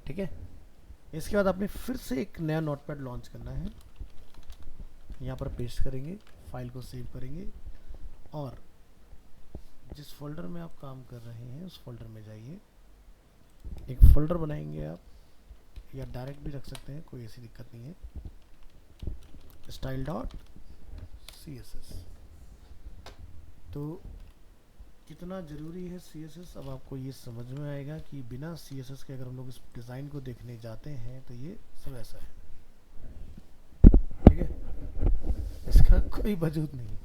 ठीक है। इसके बाद आपने फिर से एक नया नोटपैड लॉन्च करना है, यहाँ पर पेस्ट करेंगे, फाइल को सेव करेंगे, और जिस फोल्डर में आप काम कर रहे हैं उस फोल्डर में जाइए, एक फोल्डर बनाएंगे आप, या डायरेक्ट भी रख सकते हैं, कोई ऐसी दिक्कत नहीं है, style.css, तो कितना ज़रूरी है CSS, अब आपको ये समझ में आएगा कि बिना CSS के अगर हम लोग इस डिज़ाइन को देखने जाते हैं तो ये सब ऐसा है, ठीक है, इसका कोई वजूद नहीं।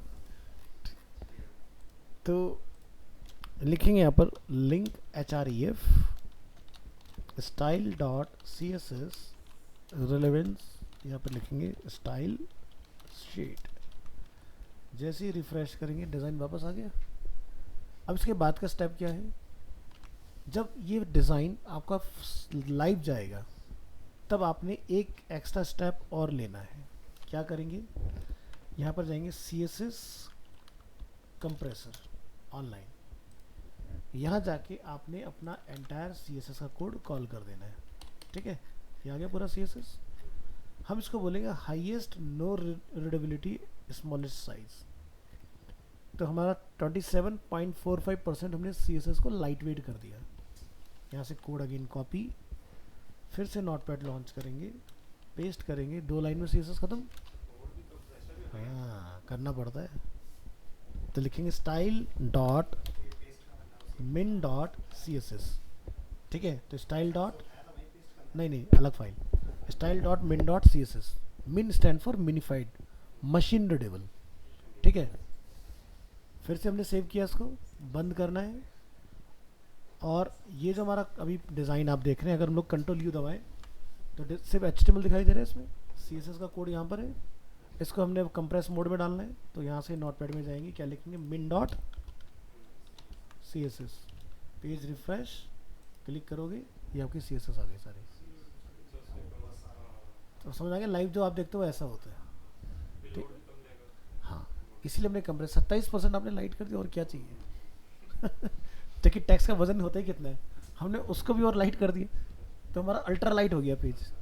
तो लिखेंगे यहाँ पर link href style dot C S S relevance, यहाँ पर लिखेंगे स्टाइल शीट। जैसे ही रिफ्रेश करेंगे डिज़ाइन वापस आ गया। अब इसके बाद का स्टेप क्या है, जब ये डिज़ाइन आपका लाइव जाएगा तब आपने एक एक्स्ट्रा स्टेप और लेना है। क्या करेंगे, यहाँ पर जाएंगे CSS कंप्रेसर ऑनलाइन, यहाँ जाके आपने अपना एंटायर CSS का कोड कॉल कर देना है, ठीक है। ये आ गया पूरा CSS। हम इसको बोलेंगे highest no readability smallest size. तो हमारा 27.45% हमने CSS को लाइट वेट कर दिया। यहाँ से कोड अगेन कॉपी, फिर से नोटपैड लॉन्च करेंगे, पेस्ट करेंगे, 2 लाइन में CSS खत्म। हाँ, करना पड़ता है। तो लिखेंगे style dot min dot CSS, ठीक है। तो स्टाइल डॉट नहीं अलग file, style dot min dot CSS। min stand for minified machine readable, ठीक है। फिर से हमने सेव किया, इसको बंद करना है। और ये जो हमारा अभी डिज़ाइन आप देख रहे हैं, अगर हम लोग कंट्रोल U दबाएं तो सिर्फ HTML दिखाई दे रहा है, इसमें CSS का कोड यहाँ पर है। इसको हमने कंप्रेस मोड में डालना है, तो यहाँ से नोटपैड में जाएंगे, क्या लिखेंगे min dot CSS, page refresh click करोगे ये आपके CSS आ गए सारे। तो समझ आ गया, लाइव जो आप देखते हो ऐसा होता है, ठीक। हाँ, इसीलिए हमने कंप्रेस 27% आपने लाइट कर दिया, और क्या चाहिए। देखिए टेक्स्ट का वजन होता ही कितना है, हमने उसको भी और लाइट कर दिया, तो हमारा अल्ट्रा लाइट हो गया पेज।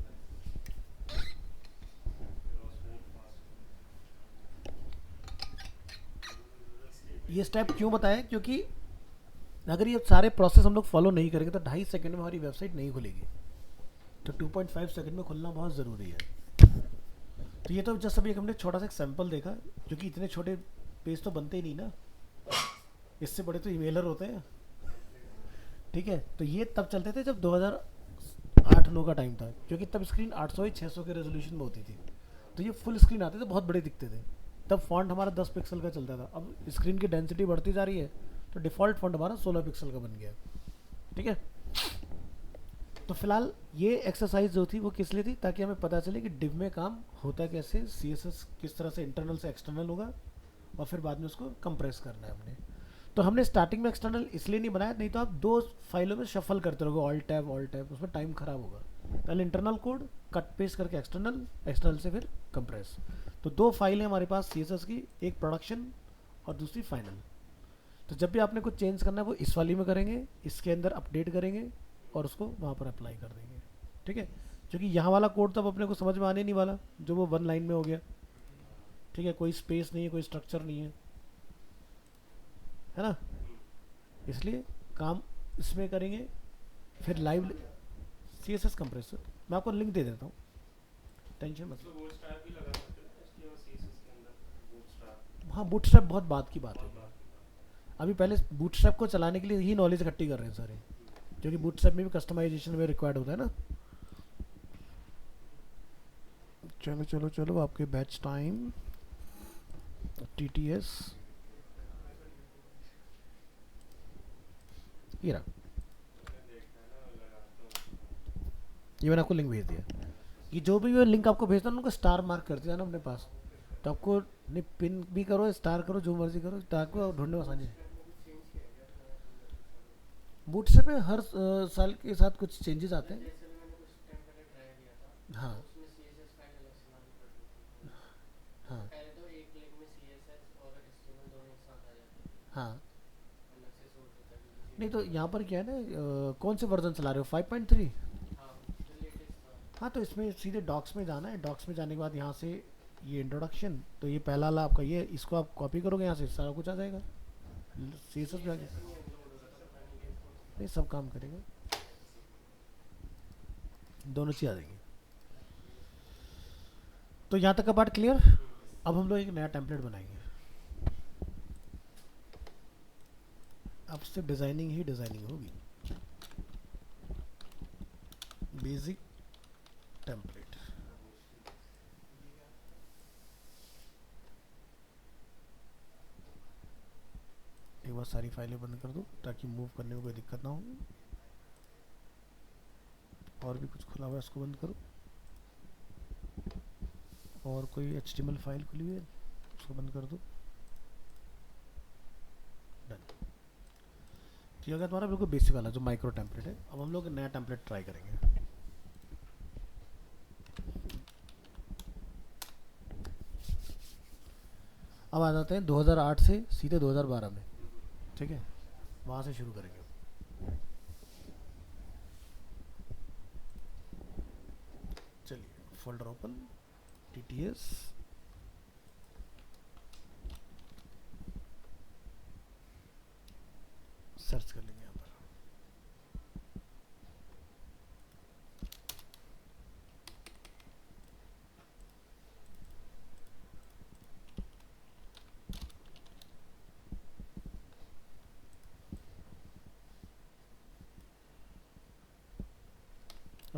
ये स्टेप क्यों बताया, क्योंकि अगर ये सारे प्रोसेस हम लोग फॉलो नहीं करेंगे तो 2.5 सेकंड में हमारी वेबसाइट नहीं खुलेगी। तो 2.5 सेकंड में खुलना बहुत ज़रूरी है। तो ये तो जस्ट अभी हमने छोटा सा एक सैंपल देखा, क्योंकि इतने छोटे पेज तो बनते ही नहीं ना, इससे बड़े तो ईमेलर होते हैं, ठीक है। तो ये तब चलते थे जब 2008-9 का टाइम था, क्योंकि तब स्क्रीन 800-600 के रेजोल्यूशन में होती थी। तो ये फुल स्क्रीन आते थे, बहुत बड़े दिखते थे। तब फॉन्ट हमारा 10 पिक्सल का चलता था। अब स्क्रीन की डेंसिटी बढ़ती जा रही है, तो डिफ़ॉल्ट फॉन्ट हमारा 16 पिक्सल का बन गया, ठीक है। तो फिलहाल ये एक्सरसाइज जो थी वो किस लिए थी, ताकि हमें पता चले कि डिव में काम होता कैसे, CSS किस तरह से इंटरनल से एक्सटर्नल होगा, और फिर बाद में उसको कंप्रेस करना है हमने। तो हमने स्टार्टिंग में एक्सटर्नल इसलिए नहीं बनाया, नहीं तो आप 2 फाइलों में शफल करते रहोगे, ऑल टैब, उसमें टाइम खराब होगा। पहले इंटरनल कोड कट पेस्ट करके एक्सटर्नल, एक्सटर्नल से फिर कंप्रेस। तो 2 फाइलें हमारे पास CSS की, एक प्रोडक्शन और दूसरी फाइनल। तो जब भी आपने कुछ चेंज करना है वो इस वाली में करेंगे, इसके अंदर अपडेट करेंगे और उसको वहाँ पर अप्लाई कर देंगे, ठीक है। क्योंकि यहाँ वाला कोड तो अब अपने को समझ में आने नहीं वाला, जो वो 1 लाइन में हो गया, ठीक है। कोई स्पेस नहीं है, कोई स्ट्रक्चर नहीं है ना, इसलिए काम इसमें करेंगे। फिर लाइव CSS कंप्रेसर मैं आपको लिंक दे देता हूँ, टेंशन मत लो। हाँ, बूटस्ट्रैप बहुत बात की बात है। अभी पहले बूटस्ट्रैप को चलाने के लिए ही नॉलेज इकट्ठी कर रहे हैं सारे, क्योंकि बूटस्ट्रैप में भी कस्टमाइजेशन में रिक्वायर्ड होता है ना। चलो चलो चलो, आपके बैच टाइम TTS ये रहा, ये मैंने आपको लिंक भेज दिया। ये जो भी लिंक आपको भेजता हूँ उनको स्टार मार्क कर दिया ना अपने पास, तो आपको नहीं पिन भी करो, स्टार करो, जो मर्जी करो, ताकि ढूंढने में आसानी है। बूटस्ट्रैप पे हर साल के साथ कुछ चेंजेस आते हैं। हाँ हाँ हाँ, नहीं तो यहाँ पर क्या है ना, कौन से वर्जन चला रहे हो, 5.3? हाँ, तो इसमें सीधे डॉक्स में जाना है, डॉक्स में जाने के बाद यहाँ से ये इंट्रोडक्शन, तो ये पहला वाला आपका, ये इसको आप कॉपी करोगे, यहाँ से सारा कुछ आ जाएगा CSS में आगे। नहीं, सब काम करेगा, दोनों चीज़ आ जाएंगी। तो यहाँ तक का पार्ट क्लियर। अब हम लोग एक नया टेम्पलेट बनाएंगे। अब सिर्फ डिज़ाइनिंग ही डिज़ाइनिंग होगी। बेसिक टेम्पलेट, एक बार सारी फाइलें बंद कर दो ताकि मूव करने में कोई दिक्कत ना हो। और भी कुछ खुला हुआ है उसको बंद करो, और कोई HTML फाइल खुली हुई है उसको बंद कर दो। डन। तो ये अगर तुम्हारा बिल्कुल बेसिक वाला जो माइक्रो टेम्पलेट है, अब हम लोग नया टेम्पलेट ट्राई करेंगे। अब आ जाते हैं 2008 से सीधे 2012 में, ठीक है, वहाँ से शुरू करेंगे। चलिए फोल्डर ओपन, TTS, सर्च कर लेंगे यहाँ पर।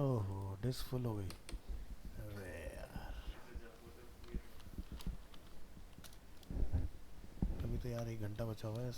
ओहो डिस्क फुल हो गई, अरे यार, अभी तो यार 1 घंटा बचा हुआ है।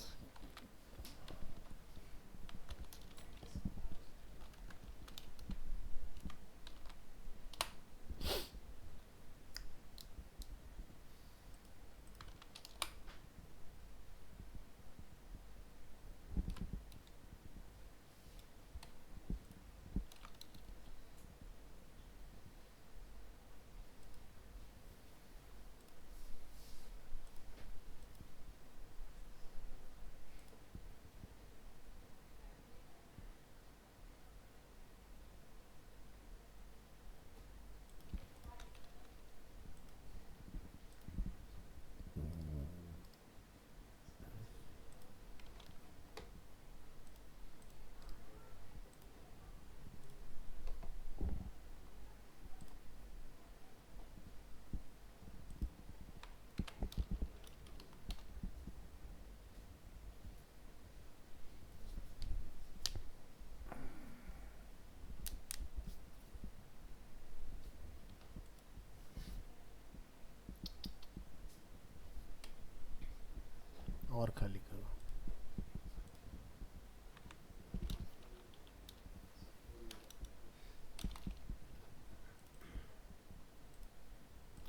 और खाली करो।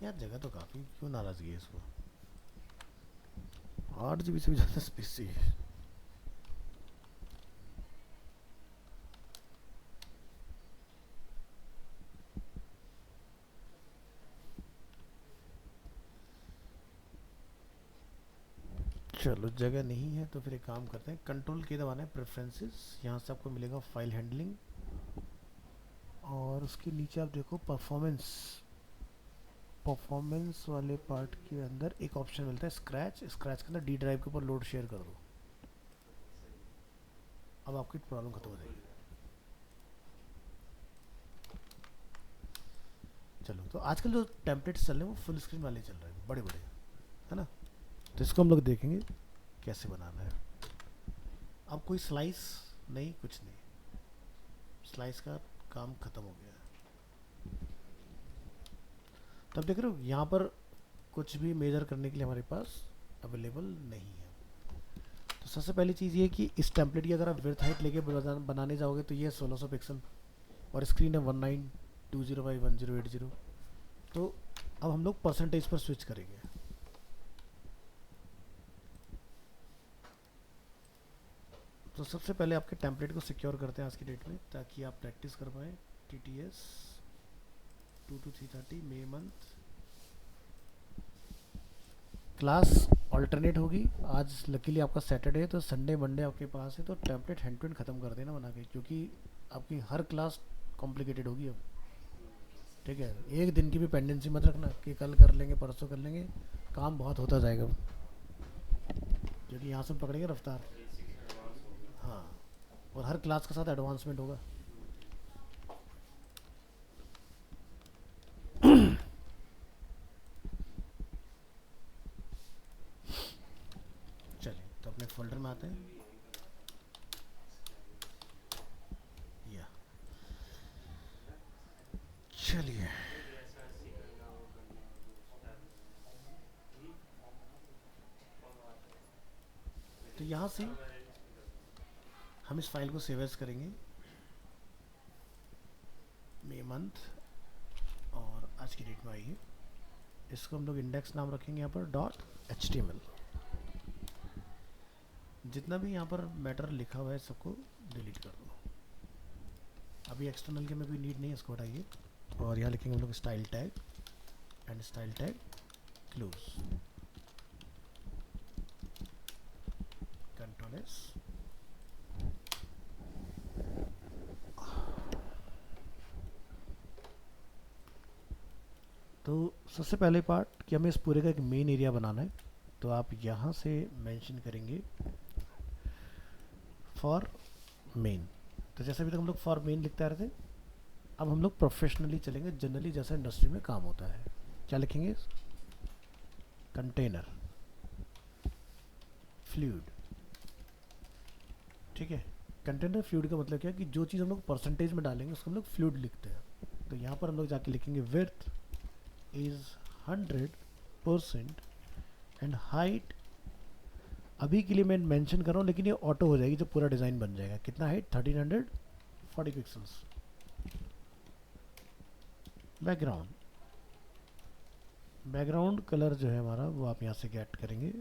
यार जगह तो काफ़ी, क्यों नाराज़गी है इसको? 8 GB से भी ज़्यादा स्पेस चाहिए। चलो जगह नहीं है तो फिर एक काम करते हैं, कंट्रोल की दबाना है, प्रेफरेंसेस, यहाँ से आपको मिलेगा फाइल हैंडलिंग, और उसके नीचे आप देखो परफॉर्मेंस। परफॉर्मेंस वाले पार्ट के अंदर एक ऑप्शन मिलता है स्क्रैच, स्क्रैच के अंदर D ड्राइव के ऊपर लोड शेयर कर दो। अब आपकी प्रॉब्लम खत्म हो जाएगी। चलो तो आजकल जो टेम्पलेट्स चल रहे हैं वो फुल स्क्रीन वाले चल रहे हैं, बड़े बड़े, है ना? तो इसको हम लोग देखेंगे कैसे बनाना है। अब कोई स्लाइस नहीं, कुछ नहीं, स्लाइस का काम खत्म हो गया है। तब देख रहे हो यहाँ पर कुछ भी मेजर करने के लिए हमारे पास अवेलेबल नहीं है। तो सबसे पहली चीज़ ये कि इस टेम्पलेट की अगर आप विड्थ हाइट लेके बनाने जाओगे तो ये 1600 पिक्सल और स्क्रीन है 1920x1080। तो अब हम लोग परसेंटेज पर स्विच करेंगे। तो सबसे पहले आपके टेम्पलेट को सिक्योर करते हैं आज की डेट में, ताकि आप प्रैक्टिस कर पाएँ। TTS 22330 मई मंथ, क्लास ऑल्टरनेट होगी। आज लकीली आपका सैटरडे है तो संडे मंडे आपके पास है, तो टेम्पलेट हैंड टू हैंड ख़त्म कर देना बना के, क्योंकि आपकी हर क्लास कॉम्प्लिकेटेड होगी अब। ठीक है, एक दिन की भी पेंडेंसी मत रखना कि कल कर लेंगे परसों कर लेंगे, काम बहुत होता जाएगा क्योंकि यहाँ से पकड़ेंगे रफ्तार। हाँ, और हर क्लास के साथ एडवांसमेंट होगा। चलिए तो अपने फोल्डर में आते हैं। चलिए, तो यहाँ से हम इस फाइल को सेव एज करेंगे, मई मंथ, और आज की डेट में आई है। इसको हम लोग इंडेक्स नाम रखेंगे यहाँ पर .html। जितना भी यहाँ पर मैटर लिखा हुआ है सबको डिलीट कर दो। अभी एक्सटर्नल के में कोई नीड नहीं है, इसको हटाइए। और यहाँ लिखेंगे हम लोग style tag and style tag close, control S. तो सबसे पहले पार्ट कि हमें इस पूरे का एक मेन एरिया बनाना है, तो आप यहाँ से मेंशन करेंगे फॉर मेन। तो जैसे अभी तक हम लोग फॉर मेन लिखते आ रहे थे, अब हम लोग प्रोफेशनली चलेंगे, जनरली जैसा इंडस्ट्री में काम होता है। क्या लिखेंगे? Container fluid. ठीक है, कंटेनर फ्लूइड का मतलब क्या है कि जो चीज़ हम लोग परसेंटेज में डालेंगे उसको हम लोग फ्लूइड लिखते हैं। तो यहाँ पर हम लोग जाके लिखेंगे विड्थ इज 100% एंड हाइट, अभी के लिए मैं मेंशन कर रहा हूँ लेकिन ये ऑटो हो जाएगी जब पूरा डिज़ाइन बन जाएगा। कितना height? 1340 pixels. Background, background colour जो है हमारा वो आप यहाँ से गेट करेंगे।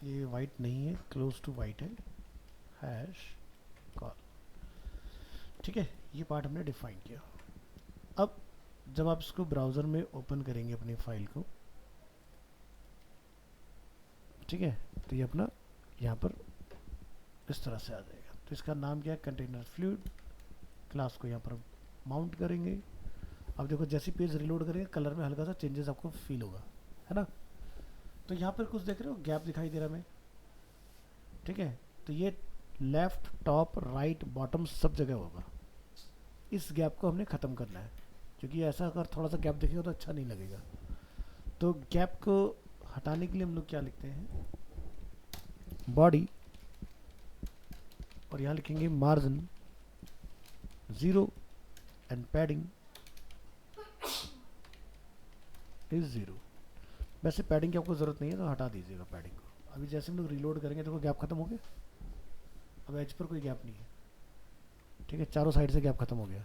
ये वाइट नहीं है, क्लोज टू वाइट है, हैश कॉल। ठीक है, ये पार्ट हमने डिफाइन किया। अब जब आप इसको ब्राउज़र में ओपन करेंगे अपनी फाइल को, ठीक है, तो ये अपना यहाँ पर इस तरह से आ जाएगा। तो इसका नाम क्या है? Container fluid. क्लास को यहाँ पर माउंट करेंगे। अब देखो जैसे पेज रिलोड करेंगे कलर में हल्का सा चेंजेस आपको फील होगा, है ना। तो यहाँ पर कुछ देख रहे हो, गैप दिखाई दे रहा है हमें। ठीक है, तो ये लेफ्ट, टॉप, राइट, बॉटम सब जगह होगा। इस गैप को हमने ख़त्म करना है, क्योंकि ऐसा अगर थोड़ा सा गैप दिखेगा तो अच्छा नहीं लगेगा। तो गैप को हटाने के लिए हम लोग क्या लिखते हैं? बॉडी, और यहाँ लिखेंगे मार्जिन 0 एंड पैडिंग इज 0। वैसे पैडिंग की आपको ज़रूरत नहीं है तो हटा दीजिएगा पैडिंग को। अभी जैसे हम लोग रीलोड करेंगे तो गैप खत्म हो गया। अब एज पर कोई गैप नहीं है। ठीक है, चारों साइड से गैप खत्म हो गया,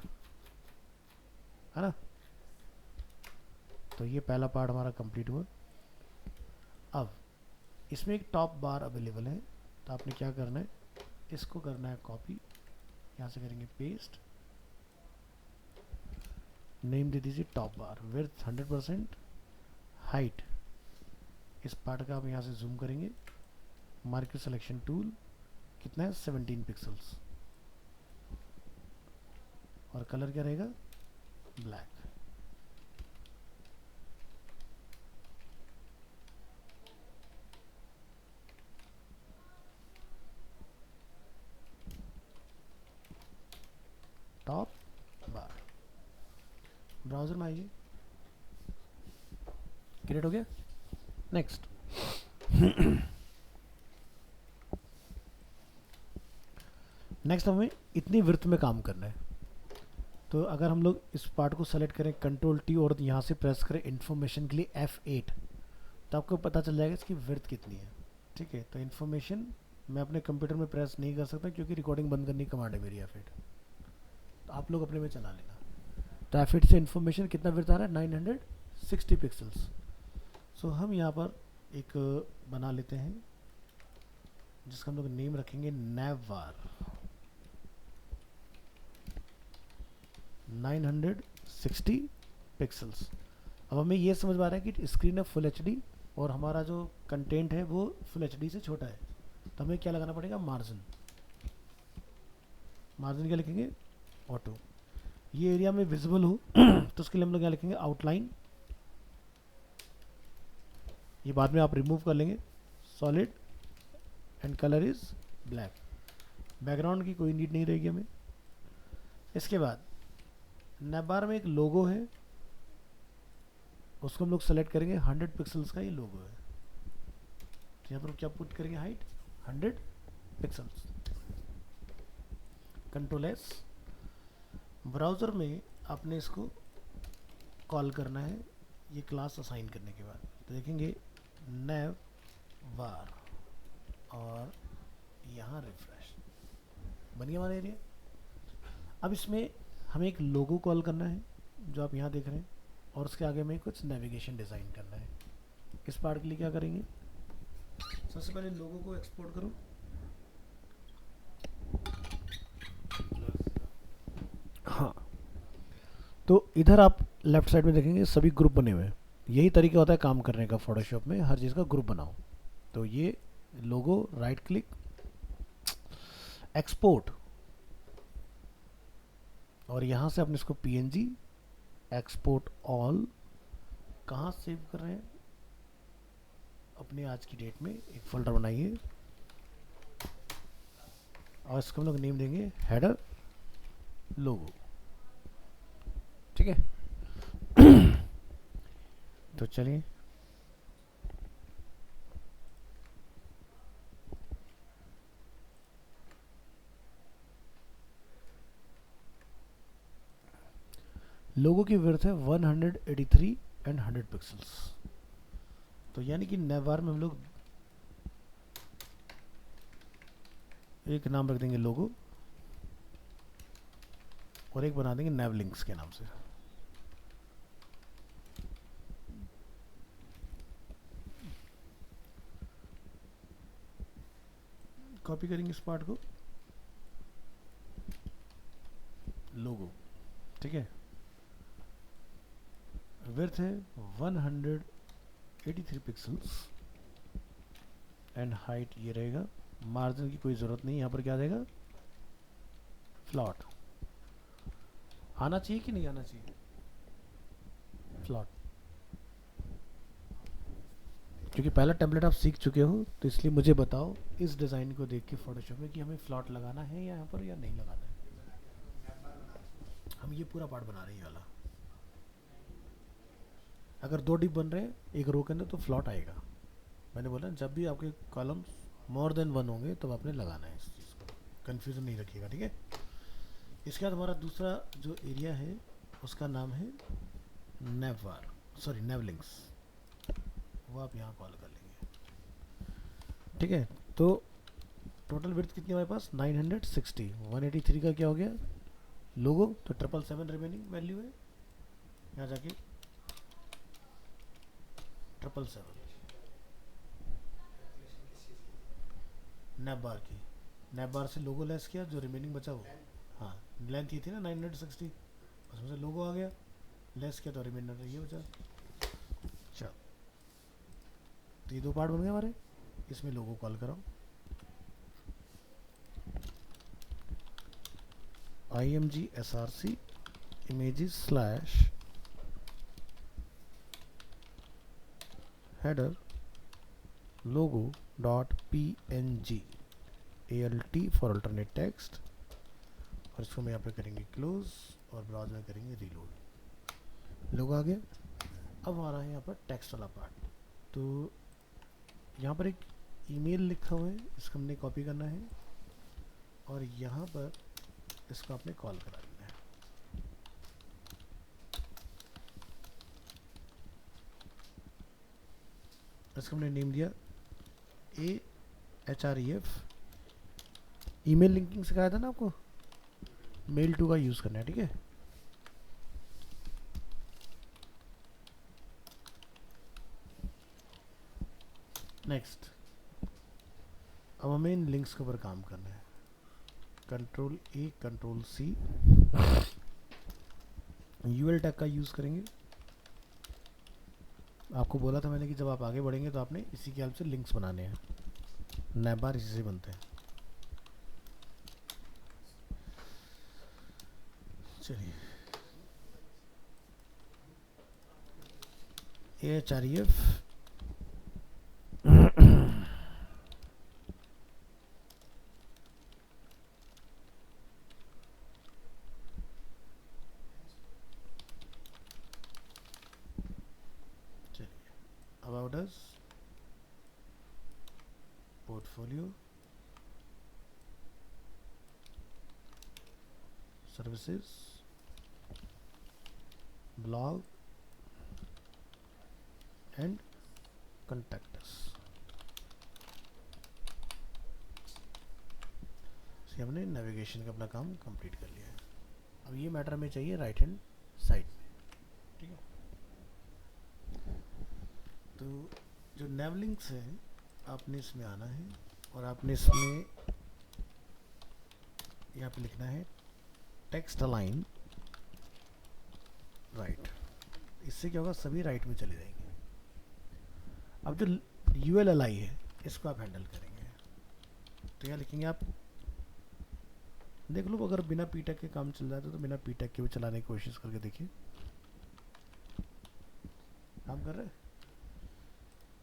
है ना। तो ये पहला पार्ट हमारा कंप्लीट हुआ। अब इसमें एक टॉप बार अवेलेबल है, तो आपने क्या करना है, इसको करना है कॉपी, यहाँ से करेंगे पेस्ट, नेम दे दीजिए टॉप बार, विड्थ 100%, हाइट, इस पार्ट का आप यहाँ से जूम करेंगे, मार्केट सिलेक्शन टूल, कितना है? 17 पिक्सल्स, और कलर क्या रहेगा? ब्लैक। टॉप बार, ब्राउजर में आइए, क्रिएट हो गया। नेक्स्ट नेक्स्ट हमें इतनी विड्थ में काम करना है। तो अगर हम लोग इस पार्ट को सेलेक्ट करें कंट्रोल टी और यहाँ से प्रेस करें इन्फॉर्मेशन के लिए F8, तो आपको पता चल जाएगा इसकी विड्थ कितनी है। ठीक है, तो इन्फॉर्मेशन मैं अपने कंप्यूटर में प्रेस नहीं कर सकता क्योंकि रिकॉर्डिंग बंद करने की कमांड है मेरी F8, तो आप लोग अपने में चला लेना। तो F8 से इन्फॉर्मेशन कितना विड्थ आ रहा है? 960 पिक्सल्स। सो हम यहाँ पर एक बना लेते हैं जिसका हम लोग नेम रखेंगे नैववार 960 पिक्सल्स। अब हमें ये समझ में आ रहा है कि स्क्रीन है फुल एचडी और हमारा जो कंटेंट है वो फुल एचडी से छोटा है, तो हमें क्या लगाना पड़ेगा? मार्जिन। मार्जिन क्या लिखेंगे? ऑटो। ये एरिया में विजिबल हो तो उसके लिए हम लोग क्या लिखेंगे? आउटलाइन। ये बाद में आप रिमूव कर लेंगे। Solid and colour is black. Background की कोई नीड नहीं रहेगी हमें। इसके बाद नैवबार में एक लोगो है, उसको हम लोग सेलेक्ट करेंगे। 100 पिक्सल्स का ये लोगो है, तो यहाँ पर क्या पुट करेंगे? Height 100 pixels. Control S. Browser में आपने इसको कॉल करना है ये क्लास असाइन करने के बाद। तो देखेंगे नेव वार और यहाँ रिफ्रेश बन गया हमारा एरिया। अब इसमें हमें एक लोगो कॉल करना है जो आप यहाँ देख रहे हैं, और उसके आगे में कुछ नेविगेशन डिज़ाइन करना है। इस पार्ट के लिए क्या करेंगे, सबसे पहले लोगो को एक्सपोर्ट करो। हाँ, तो इधर आप लेफ्ट साइड में देखेंगे सभी ग्रुप बने हुए हैं। यही तरीका होता है काम करने का फोटोशॉप में, हर चीज़ का ग्रुप बनाओ। तो ये लोगो, राइट क्लिक, एक्सपोर्ट, और यहाँ से अपने इसको पीएनजी एक्सपोर्ट ऑल कहाँ सेव कर रहे हैं, अपने आज की डेट में एक फोल्डर बनाइए और इसको हम लोग नेम देंगे हेडर लोगो। ठीक है। तो चलिए लोगो की विड्थ है 183 एंड 100 पिक्सल्स। तो यानी कि नेवार में हम लोग एक नाम रख देंगे लोगो और एक बना देंगे नेव लिंक्स के नाम से। कॉपी करेंगे इस पार्ट को, लोगो, ठीक है। विड्थ है 183 पिक्सल्स एंड हाइट ये रहेगा। मार्जिन की कोई ज़रूरत नहीं, यहाँ पर क्या देगा, फ्लॉट आना चाहिए कि नहीं आना चाहिए, फ्लॉट, क्योंकि पहला टेम्पलेट आप सीख चुके हो तो इसलिए मुझे बताओ इस डिज़ाइन को देख के फोटोशॉप में कि हमें फ्लॉट लगाना है यहाँ पर या नहीं लगाना है। हम ये पूरा पार्ट बना रहे हैं वाला, अगर 2 डिप बन रहे हैं एक रो के अंदर तो फ्लॉट आएगा। मैंने बोला जब भी आपके कॉलम्स मोर देन 1 होंगे तब आपने लगाना है, इस चीज़ को कन्फ्यूज़न नहीं रखिएगा, ठीक है। इसके बाद हमारा दूसरा जो एरिया है उसका नाम है नेववार, सॉरी नेवलिंक्स, वो आप यहाँ कॉल कर लेंगे, ठीक है। तो टोटल विड्थ कितनी हमारे पास 960, 183 का क्या हो गया लोगो, तो 777 रिमेनिंग वैल्यू है, यहाँ जाके 777 नैब बार की, नैब बार से लोगो लेस किया, जो रिमेनिंग बचा वो, हाँ लेंथ ये थी ना 960, उसमें से लोगो आ गया, लेस किया तो रिमेंडर ये बचा। चलो तो ये 2 पार्ट बन गए हमारे, इसमें लोगो कॉल कराओ, imgsrc images slash header logo dot png alt for alternate text, और इसको हम यहाँ पे करेंगे क्लोज और ब्राउज़र में करेंगे रीलोड। लोगो आ गया। अब हमारा है यहाँ पर टेक्स्ट वाला पार्ट, तो यहाँ पर एक ईमेल लिखा हुआ है, इसको हमने कॉपी करना है और यहाँ पर इसको आपने कॉल करा देना है। इसको हमने नेम दिया AHREF, ईमेल लिंकिंग सिखाया था ना आपको, मेल टू का यूज़ करना है, ठीक है। नेक्स्ट, अब हमें इन लिंक्स के ऊपर काम करना है, control A control C, UL tag का यूज़ करेंगे। आपको बोला था मैंने कि जब आप आगे बढ़ेंगे तो आपने इसी के हेल्प से लिंक्स बनाने हैं, नैबार इसी से बनते हैं। चलिए AHREF about us, portfolio, services, blog and contact us. हमने नेविगेशन का अपना काम कंप्लीट कर लिया है। अब ये मैटर हमें चाहिए राइट हैंड साइड में, ठीक है। तो जो nav links है आपने इसमें आना है और आपने इसमें यहाँ पे लिखना है टेक्स्ट अलाइन राइट। इससे क्या होगा, सभी राइट में चले जाएंगे। अब जो ULLI है इसको आप हैंडल करेंगे। तो यहाँ लिखेंगे आप, देख लो अगर बिना पीटेक के काम चल रहा है तो बिना पीटेक के भी चलाने की कोशिश करके देखिए, काम कर रहे हैं।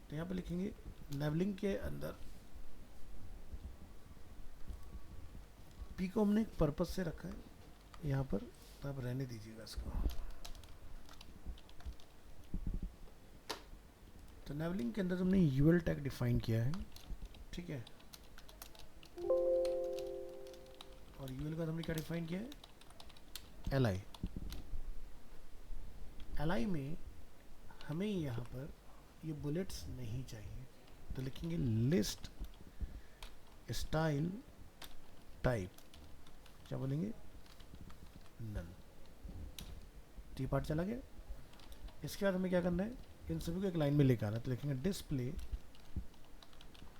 तो यहाँ पे लिखेंगे नेवलिंग के अंदर पी को हमने एक पर्पज से रखा है यहाँ पर, तो आप रहने दीजिएगा इसको। तो नेवलिंग के अंदर हमने यूएल टैग डिफाइन किया है, ठीक है। और यूएल का हमने क्या डिफाइन किया है, एलआई। एलआई में हमें यहाँ पर ये बुलेट्स नहीं चाहिए, तो लिखेंगे लिस्ट स्टाइल टाइप, क्या बोलेंगे, नन। टी पार्ट चला गया। इसके बाद हमें क्या करना है, इन सभी को एक लाइन में लेकर आना है, तो लिखेंगे डिस्प्ले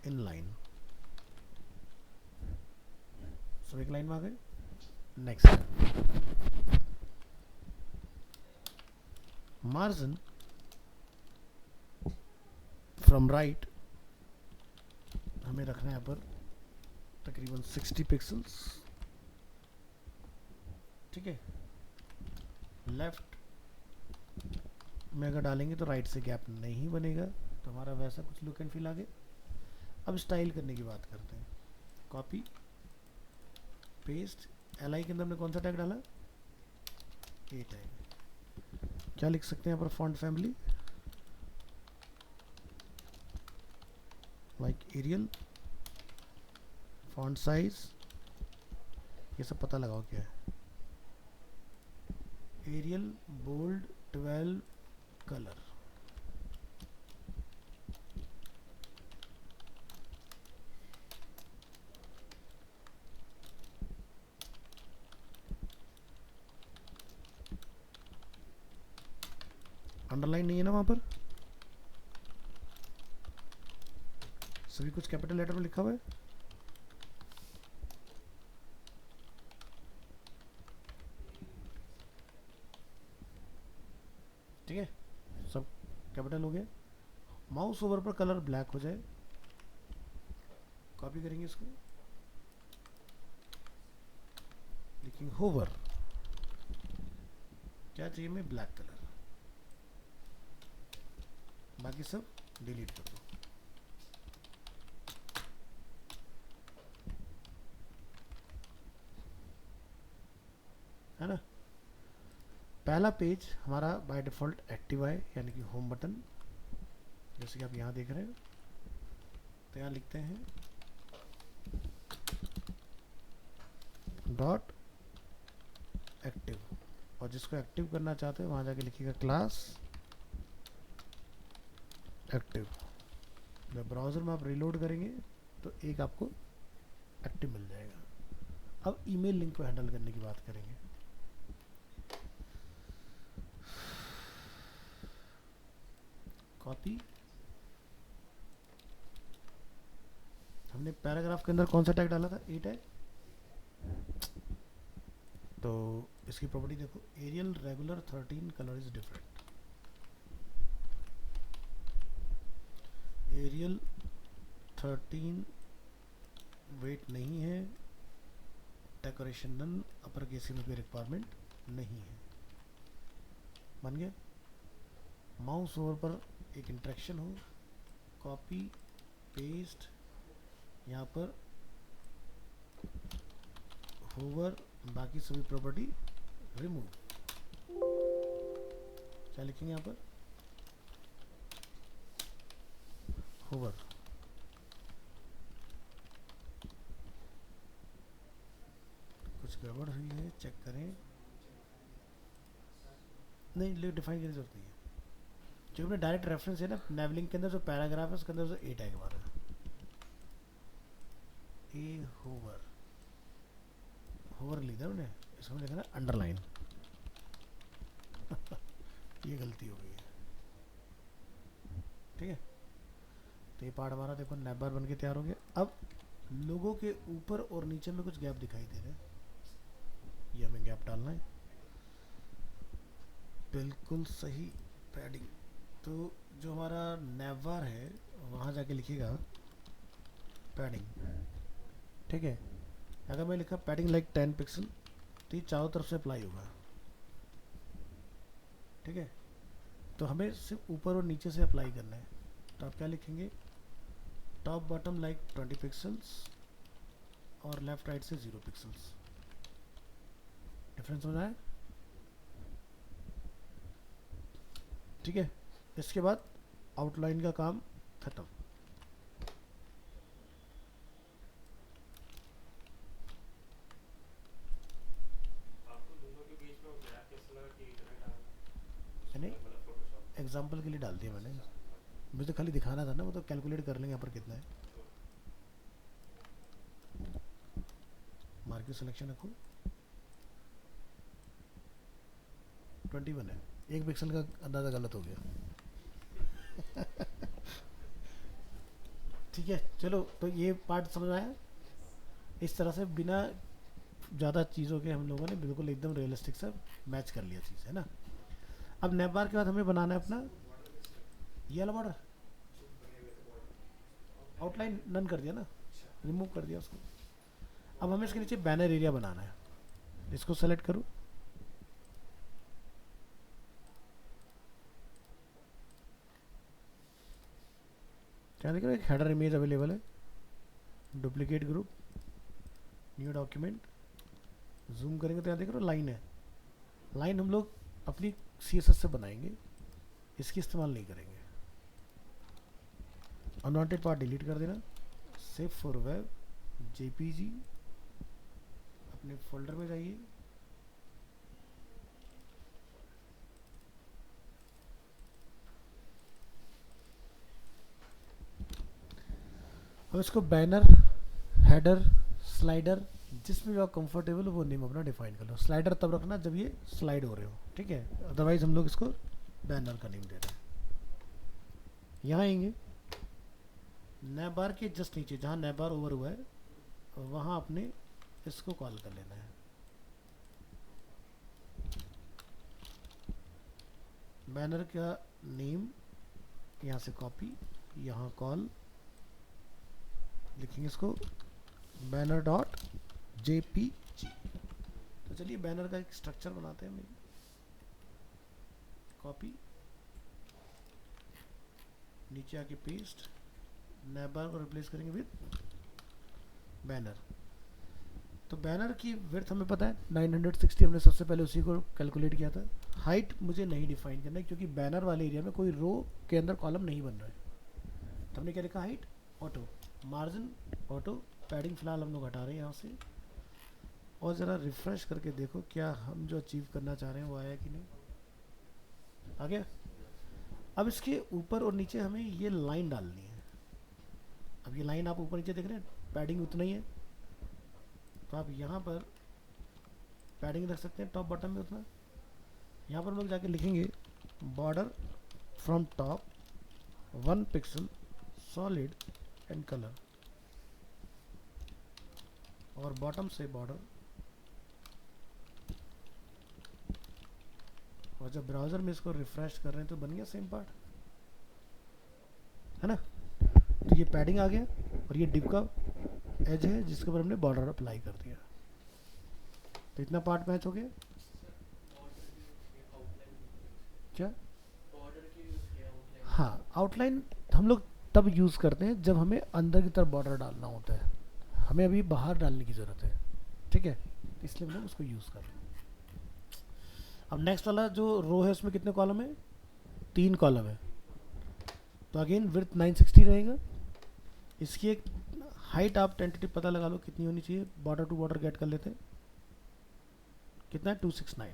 इन लाइन। सब एक लाइन में आ गए। नेक्स्ट मार्जिन फ्रॉम राइट हमें रखना है यहाँ पर तकरीबन 60 पिक्सल्स, ठीक है। लेफ्ट में अगर डालेंगे तो राइट से गैप नहीं बनेगा, तो हमारा वैसा कुछ लुक एंड फील आगे। अब स्टाइल करने की बात करते हैं। कॉपी पेस्ट, एलआई के अंदर हमने कौन सा टैग डाला, ए टैग। क्या लिख सकते हैं यहाँ पर, font family like Arial, font size, ये सब पता लगाओ क्या है। एरियल बोल्ड 12 कलर, अंडरलाइन नहीं है ना वहां पर, सभी कुछ कैपिटल लेटर में लिखा हुआ है। ठीक है, सब कैपिटल हो गया। माउस ओवर पर कलर ब्लैक हो जाए, कॉपी करेंगे इसको, लिखेंगे होवर, क्या चाहिए हमें, ब्लैक कलर, बाकी सब डिलीट कर दो। है ना। पहला पेज हमारा बाय डिफॉल्ट एक्टिव है, यानी कि होम बटन, जैसे कि आप यहाँ देख रहे हैं। तो यहाँ लिखते हैं डॉट एक्टिव, और जिसको एक्टिव करना चाहते हैं वहाँ जाके लिखिएगा क्लास एक्टिव। जब ब्राउज़र में आप रीलोड करेंगे तो एक आपको एक्टिव मिल जाएगा। अब ईमेल लिंक को हैंडल करने की बात करेंगे। कॉपी, हमने पैराग्राफ के अंदर कौन सा टैग डाला था, ए टैग। तो इसकी प्रॉपर्टी देखो, Arial regular 13 colour is different, Arial 13 weight नहीं है, डेकोरेशन नन, अपर केस में कोई रिक्वायरमेंट नहीं है, बन गया। माउस ओवर पर एक इंट्रैक्शन हो, कॉपी पेस्ट, यहाँ पर होवर, बाकी सभी प्रॉपर्टी रिमूव। क्या लिखेंगे यहाँ पर, होवर। कुछ गड़बड़ हुई है, चेक करें। नहीं, डिफाइन करने की जरूरत नहीं है, क्योंकि अपने डायरेक्ट रेफरेंस है ना नेवलिंग के अंदर जो पैराग्राफ है उसके अंदर जो ए टैग हमारा ए होवर होवर लिखा है उन्हें, इसमें लिखा ना अंडरलाइन ये गलती हो गई है, ठीक है। तो ये पार्ट हमारा देखो नैप बार बन के तैयार हो गया। अब लोगों के ऊपर और नीचे में कुछ गैप दिखाई दे रहे हैं, ये हमें गैप डालना है, बिल्कुल सही पैडिंग। तो जो हमारा नैप बार है वहाँ जाके लिखिएगा पैडिंग, ठीक है। अगर मैं लिखा पैडिंग लाइक 10 पिक्सल तो ये चारों तरफ से अप्लाई होगा, ठीक है। तो हमें सिर्फ ऊपर और नीचे से अप्लाई करना है, तो आप क्या लिखेंगे, टॉप बॉटम लाइक 20 पिक्सल्स और लेफ्ट राइट से 0 पिक्सल्स। डिफरेंस हो रहा है, ठीक है। इसके बाद आउटलाइन का काम खत्म। यानी एग्जाम्पल के लिए डाल दिया मैंने, मुझे तो खाली दिखाना था ना, वो तो कैलकुलेट कर लेंगे यहाँ पर कितना है। मार्केट सिलेक्शन रखो 21 है, 1 पिक्सल का अंदाज़ा गलत हो गया ठीक है चलो, तो ये पार्ट समझ आया। इस तरह से बिना ज़्यादा चीज़ों के हम लोगों ने बिल्कुल एकदम रियलिस्टिक सा मैच कर लिया चीज़, है ना। अब नैप बार के बाद हमें बनाना है अपना ये वाला बॉर्डर, आउटलाइन नन कर दिया ना, रिमूव कर दिया उसको। अब हमें इसके नीचे बैनर एरिया बनाना है, इसको सेलेक्ट करूँ, क्या देख रहे हो, एक हेडर इमेज अवेलेबल है, duplicate group, new document, zoom करेंगे तो यहाँ देख रहे हो लाइन है, लाइन हम लोग अपनी CSS से बनाएंगे, इसकी इस्तेमाल नहीं करेंगे। अनवांटेड पार्ट डिलीट कर देना, सेव फॉर वेब JPG, अपने फोल्डर में जाइए, अब इसको बैनर, हेडर, स्लाइडर, जिसमें जो आप कंफर्टेबल हो वो नेम अपना डिफाइन कर लो। स्लाइडर तब रखना जब ये स्लाइड हो रहे हो, ठीक है, अदरवाइज हम लोग इसको बैनर का नेम दे रहे हैं। यहाँ आएंगे, नैप बार के जस्ट नीचे जहाँ नैप बार ओवर हुआ है वहाँ अपने इसको कॉल कर लेना है, बैनर का नेम यहाँ से कॉपी, यहाँ कॉल लिखेंगे इसको बैनर डॉट JPG। तो चलिए बैनर का एक स्ट्रक्चर बनाते हैं, कॉपी, नीचे आके पेस्ट, नैप बार को रिप्लेस करेंगे विद बैनर। तो बैनर की विड्थ हमें पता है 960, हमने सबसे पहले उसी को कैलकुलेट किया था। हाइट मुझे नहीं डिफाइन करना है क्योंकि बैनर वाले एरिया में कोई रो के अंदर कॉलम नहीं बन रहा है, तो हमने क्या लिखा, height auto, margin auto, padding फिलहाल हम लोग हटा रहे हैं यहाँ से। और ज़रा रिफ्रेश करके देखो क्या हम जो अचीव करना चाह रहे हैं वो आया कि नहीं, आ गया। अब इसके ऊपर और नीचे हमें ये लाइन डालनी है। अब ये लाइन आप ऊपर नीचे देख रहे हैं, पैडिंग उतना ही है, तो आप यहाँ पर पैडिंग रख सकते हैं टॉप बॉटम में उतना। यहाँ पर हम लोग जाके लिखेंगे border from top 1 pixel solid and colour, और बॉटम से बॉर्डर, और जब ब्राउज़र में इसको रिफ्रेश कर रहे हैं तो बन गया सेम पार्ट, है ना। तो ये पैडिंग आ गया और ये डिव का एज है जिसके ऊपर हमने बॉर्डर अप्लाई कर दिया, तो इतना पार्ट मैच हो गया। क्या, हाँ, आउटलाइन हम लोग तब यूज़ करते हैं जब हमें अंदर की तरफ बॉर्डर डालना होता है, हमें अभी बाहर डालने की ज़रूरत है, ठीक है, इसलिए हम लोग उसको यूज़ कर रहे हैं। अब नेक्स्ट वाला जो रो है उसमें कितने कॉलम है, 3 कॉलम है, तो अगेन विड्थ 960 रहेगा। इसकी एक हाइट आप टेंटेटिव पता लगा लो कितनी होनी चाहिए, बॉर्डर टू बॉर्डर गेट कर लेते हैं, कितना है 269,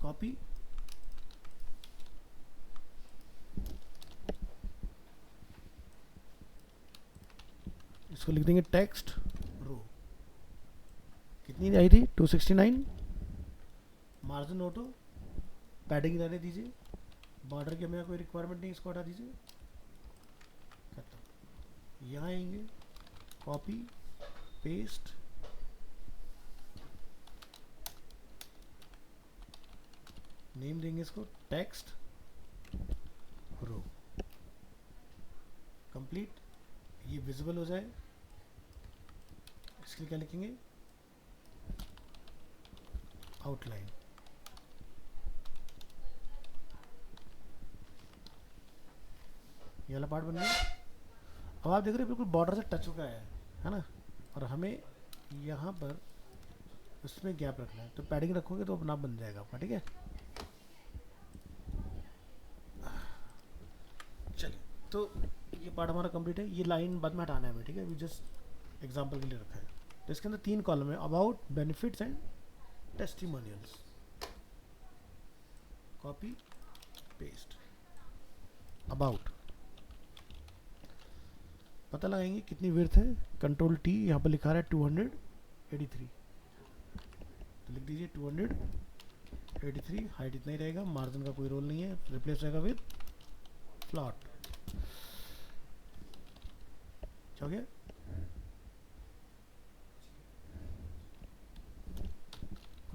कॉपी, इसको लिख देंगे टेक्स्ट रो। कितनी आई थी 269, मार्जिन ऑटो, पैडिंग रहने दीजिए, बॉर्डर की हमें कोई रिक्वायरमेंट नहीं, इसको हटा दीजिए, खत्म। यहाँ आएंगे, कॉपी पेस्ट, नेम देंगे इसको टेक्स्ट रो, कंप्लीट। ये विजिबल हो जाए, इसके लिए क्या लिखेंगे, आउटलाइन। ये वाला पार्ट बन गया। अब आप देख रहे हैं बिल्कुल बॉर्डर से टच होकर आया है ना, और हमें यहाँ पर उसमें गैप रखना है, तो पैडिंग रखोगे तो अपना बन जाएगा आपका, ठीक है। चलिए, तो ये पार्ट हमारा कंप्लीट है। ये लाइन बाद में हटाना है हमें, ठीक है, अभी जस्ट एग्जांपल के लिए रखा है। तो इसके अंदर 3 कॉलम है, about, benefits and testimonials. Copy paste, about, पता लगाएंगे कितनी विड्थ है, कंट्रोल टी, यहाँ पर लिखा रहा है 283, तो लिख दीजिए 283, हाइट इतना ही रहेगा, मार्जिन का कोई रोल नहीं है, रिप्लेस रहेगा विद फ्लॉट। क्या हो गया,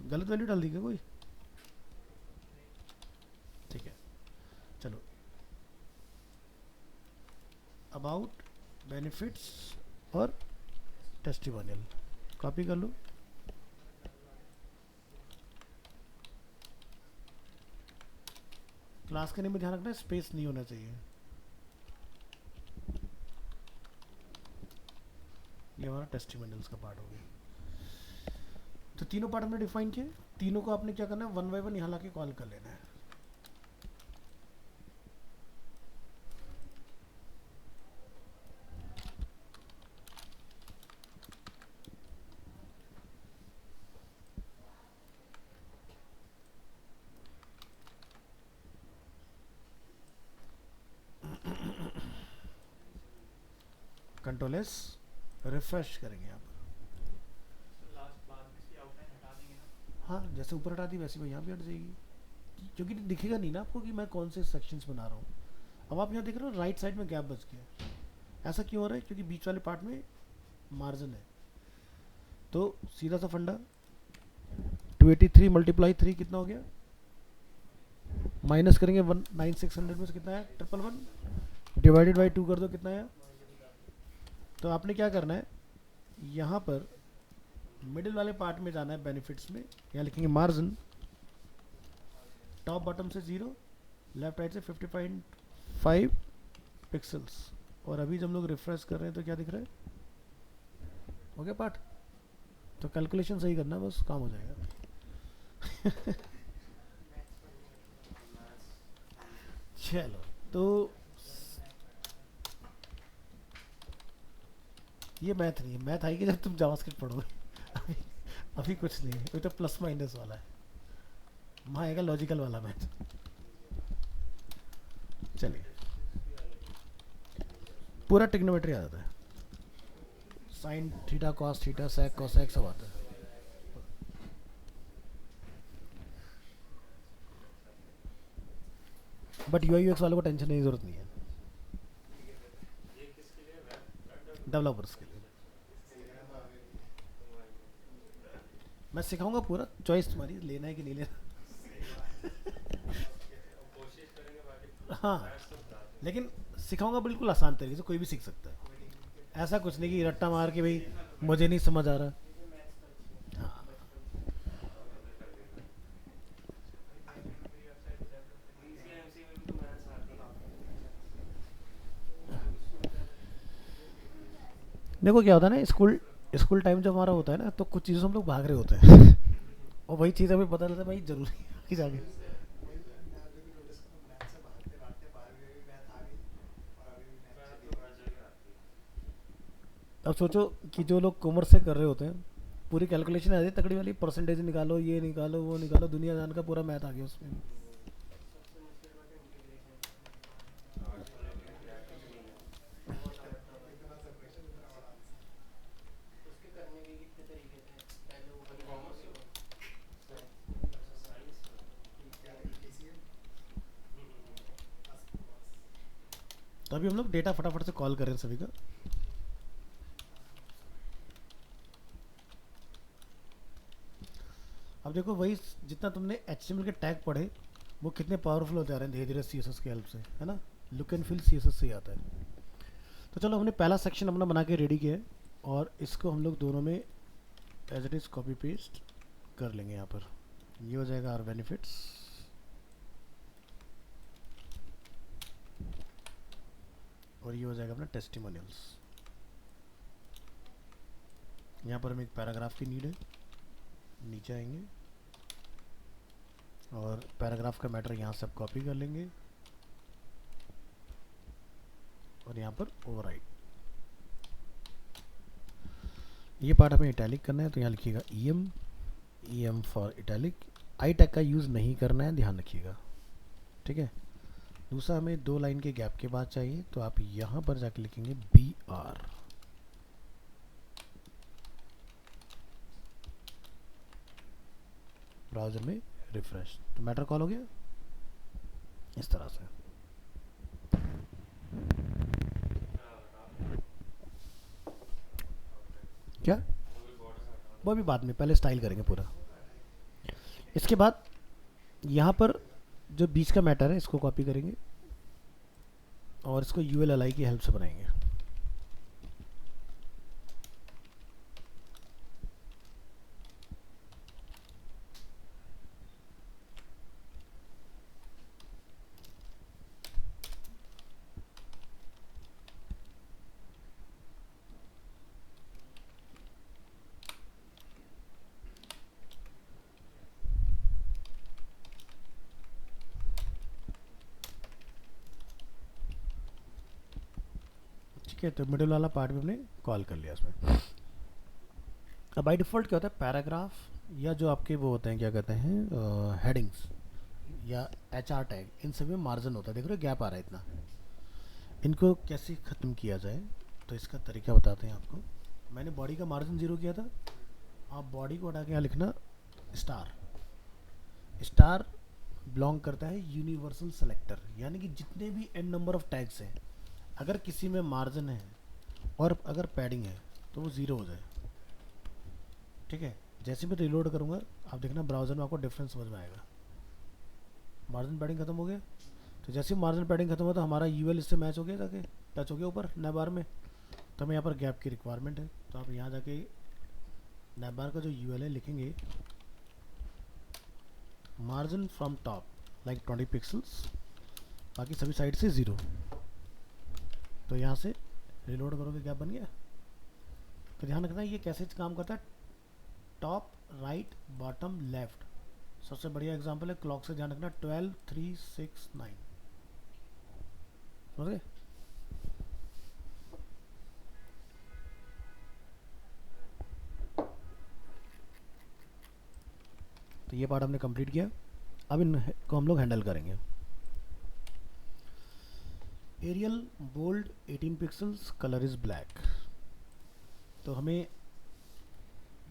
गलत वैल्यू डाल दी क्या कोई, ठीक है। चलो, अबाउट, बेनिफिट्स और टेस्टिमोनियल, कॉपी कर लो। क्लास के नेम में ध्यान रखना है, स्पेस नहीं होना चाहिए। ये हमारा टेस्टिमोनियल्स का पार्ट हो गया। तो तीनों पार्ट हमने डिफाइन किए, तीनों को आपने क्या करना है, 1 बाय 1 यहाँ लाके कॉल कर लेना है। कंट्रोल एस, रिफ्रेश करेंगे यहाँ पर। हाँ, जैसे ऊपर हटा दी वैसे मैं यहाँ भी हट जाएगी, क्योंकि दिखेगा नहीं ना आपको कि मैं कौन से सेक्शंस बना रहा हूँ। अब आप यहाँ देख रहे हो राइट साइड में गैप बच गया, ऐसा क्यों हो रहा है, क्योंकि बीच वाले पार्ट में मार्जिन है। तो सीधा सा फंडा, 283 मल्टीप्लाई 3 कितना हो गया, माइनस करेंगे 19600 में से कितना है 111, डिवाइडेड बाई 2 कर दो, कितना है। तो आपने क्या करना है, यहाँ पर मिडिल वाले पार्ट में जाना है, बेनिफिट्स में, यहाँ लिखेंगे मार्जिन, टॉप बॉटम से 0, लेफ्ट राइट से 50.5 पिक्सल्स। और अभी जब हम लोग रिफ्रेश कर रहे हैं तो क्या दिख रहा है, हो गया पार्ट। तो कैलकुलेशन सही करना, बस काम हो जाएगा। चलो, तो ये मैथ नहीं है, मैथ आएगी जब तुम जावास्क्रिप्ट पढ़ोगे। अभी अभी कुछ नहीं है, अभी तो प्लस माइनस वाला है, वहाँ आएगा लॉजिकल वाला मैथ। चलिए, पूरा टिग्नोमेट्री आ जाता है, sine theta, cos theta, sec cosec सब आता है। बट यूआई यूएक्स वालों को टेंशन नहीं, जरूरत नहीं है, डेवलपर्स के लिए। मैं सिखाऊंगा पूरा, चॉइस तुम्हारी, लेना है कि नहीं लेना। हाँ, लेकिन सिखाऊंगा बिल्कुल आसान तरीके से, कोई भी सीख सकता है, ऐसा कुछ नहीं कि रट्टा मार के भाई मुझे नहीं समझ आ रहा। हाँ, देखो क्या होता है ना, स्कूल स्कूल टाइम जब हमारा होता है ना, तो कुछ चीज़ों से हम लोग भाग रहे होते हैं। और वही चीज़ हमें पता चलता है भाई जरूरी है आगे जाके। अब सोचो कि जो लोग कॉमर्स से कर रहे होते हैं, पूरी कैलकुलेशन आ रही तकड़ी वाली, परसेंटेज निकालो, ये निकालो, वो निकालो, दुनिया जान का पूरा मैथ आ गया उसमें। तो अभी हम लोग डेटा फटाफट से कॉल करें सभी का। अब देखो वही जितना तुमने HTML के टैग पढ़े वो कितने पावरफुल होते आ रहे हैं धीरे धीरे CSS की हेल्प से, है ना। लुक एंड फील CSS से ही आता है। तो चलो हमने पहला सेक्शन अपना बना के रेडी किया है और इसको हम लोग दोनों में as it is copy paste कर लेंगे। यहाँ पर ये हो जाएगा आर बेनिफिट्स और ये हो जाएगा अपना टेस्टिमोनियल्स। यहाँ पर हमें एक पैराग्राफ की नीड है, नीचे आएंगे और पैराग्राफ का मैटर यहाँ से आप कॉपी कर लेंगे और यहाँ पर ओवरराइट। ये पार्ट हमें इटैलिक करना है तो यहाँ लिखिएगा EM for italic. I tag का यूज़ नहीं करना है, ध्यान रखिएगा, ठीक है। दूसरा हमें 2 लाइन के गैप के बाद चाहिए तो आप यहाँ पर जाके लिखेंगे BR। ब्राउज़र में रिफ्रेश, तो मैटर कॉल हो गया इस तरह से। क्या वो अभी बाद में, पहले स्टाइल करेंगे पूरा। इसके बाद यहाँ पर जो बीच का मैटर है इसको कॉपी करेंगे और इसको ULLI की हेल्प से बनाएंगे। ठीक है, तो मिडिल वाला पार्ट भी हमने कॉल कर लिया इसमें। अब बाई डिफ़ॉल्ट क्या होता है, पैराग्राफ या जो आपके वो होते हैं क्या कहते हैं हेडिंग्स या HR टैग, इन सभी में मार्जिन होता है। देख रहे हो गैप आ रहा है इतना, इनको कैसे ख़त्म किया जाए तो इसका तरीका बताते हैं आपको। मैंने बॉडी का मार्जिन 0 किया था, आप बॉडी को हटा के यहाँ लिखना स्टार। स्टार बिलोंग करता है यूनिवर्सल सेलेक्टर, यानी कि जितने भी n नंबर ऑफ टैग्स हैं अगर किसी में मार्जिन है और अगर पैडिंग है तो वो 0 हो जाए, ठीक है। जैसे मैं रिलोड करूँगा आप देखना ब्राउज़र में आपको डिफरेंस समझ में आएगा। मार्जिन पैडिंग खत्म हो गया, तो जैसे मार्जिन पैडिंग खत्म हुआ तो हमारा UL इससे मैच हो गया, जाके टच हो गया ऊपर नैब बार में। तो हमें यहाँ पर गैप की रिक्वायरमेंट है, तो आप यहाँ जाके नैब बार का जो UL है लिखेंगे margin from top like 20 pixels, बाकी सभी साइड से 0। तो यहाँ से रिलोड करोगे गैप बन गया। तो ध्यान रखना ये कैसे काम करता है, टॉप राइट बॉटम लेफ्ट। सबसे बढ़िया एग्जांपल है क्लॉक से, ध्यान रखना 12 3 6 9, समझ गए। तो ये पार्ट हमने कंप्लीट किया। अब इनको हम लोग हैंडल करेंगे। Arial bold 18 pixels, colour is black. तो हमें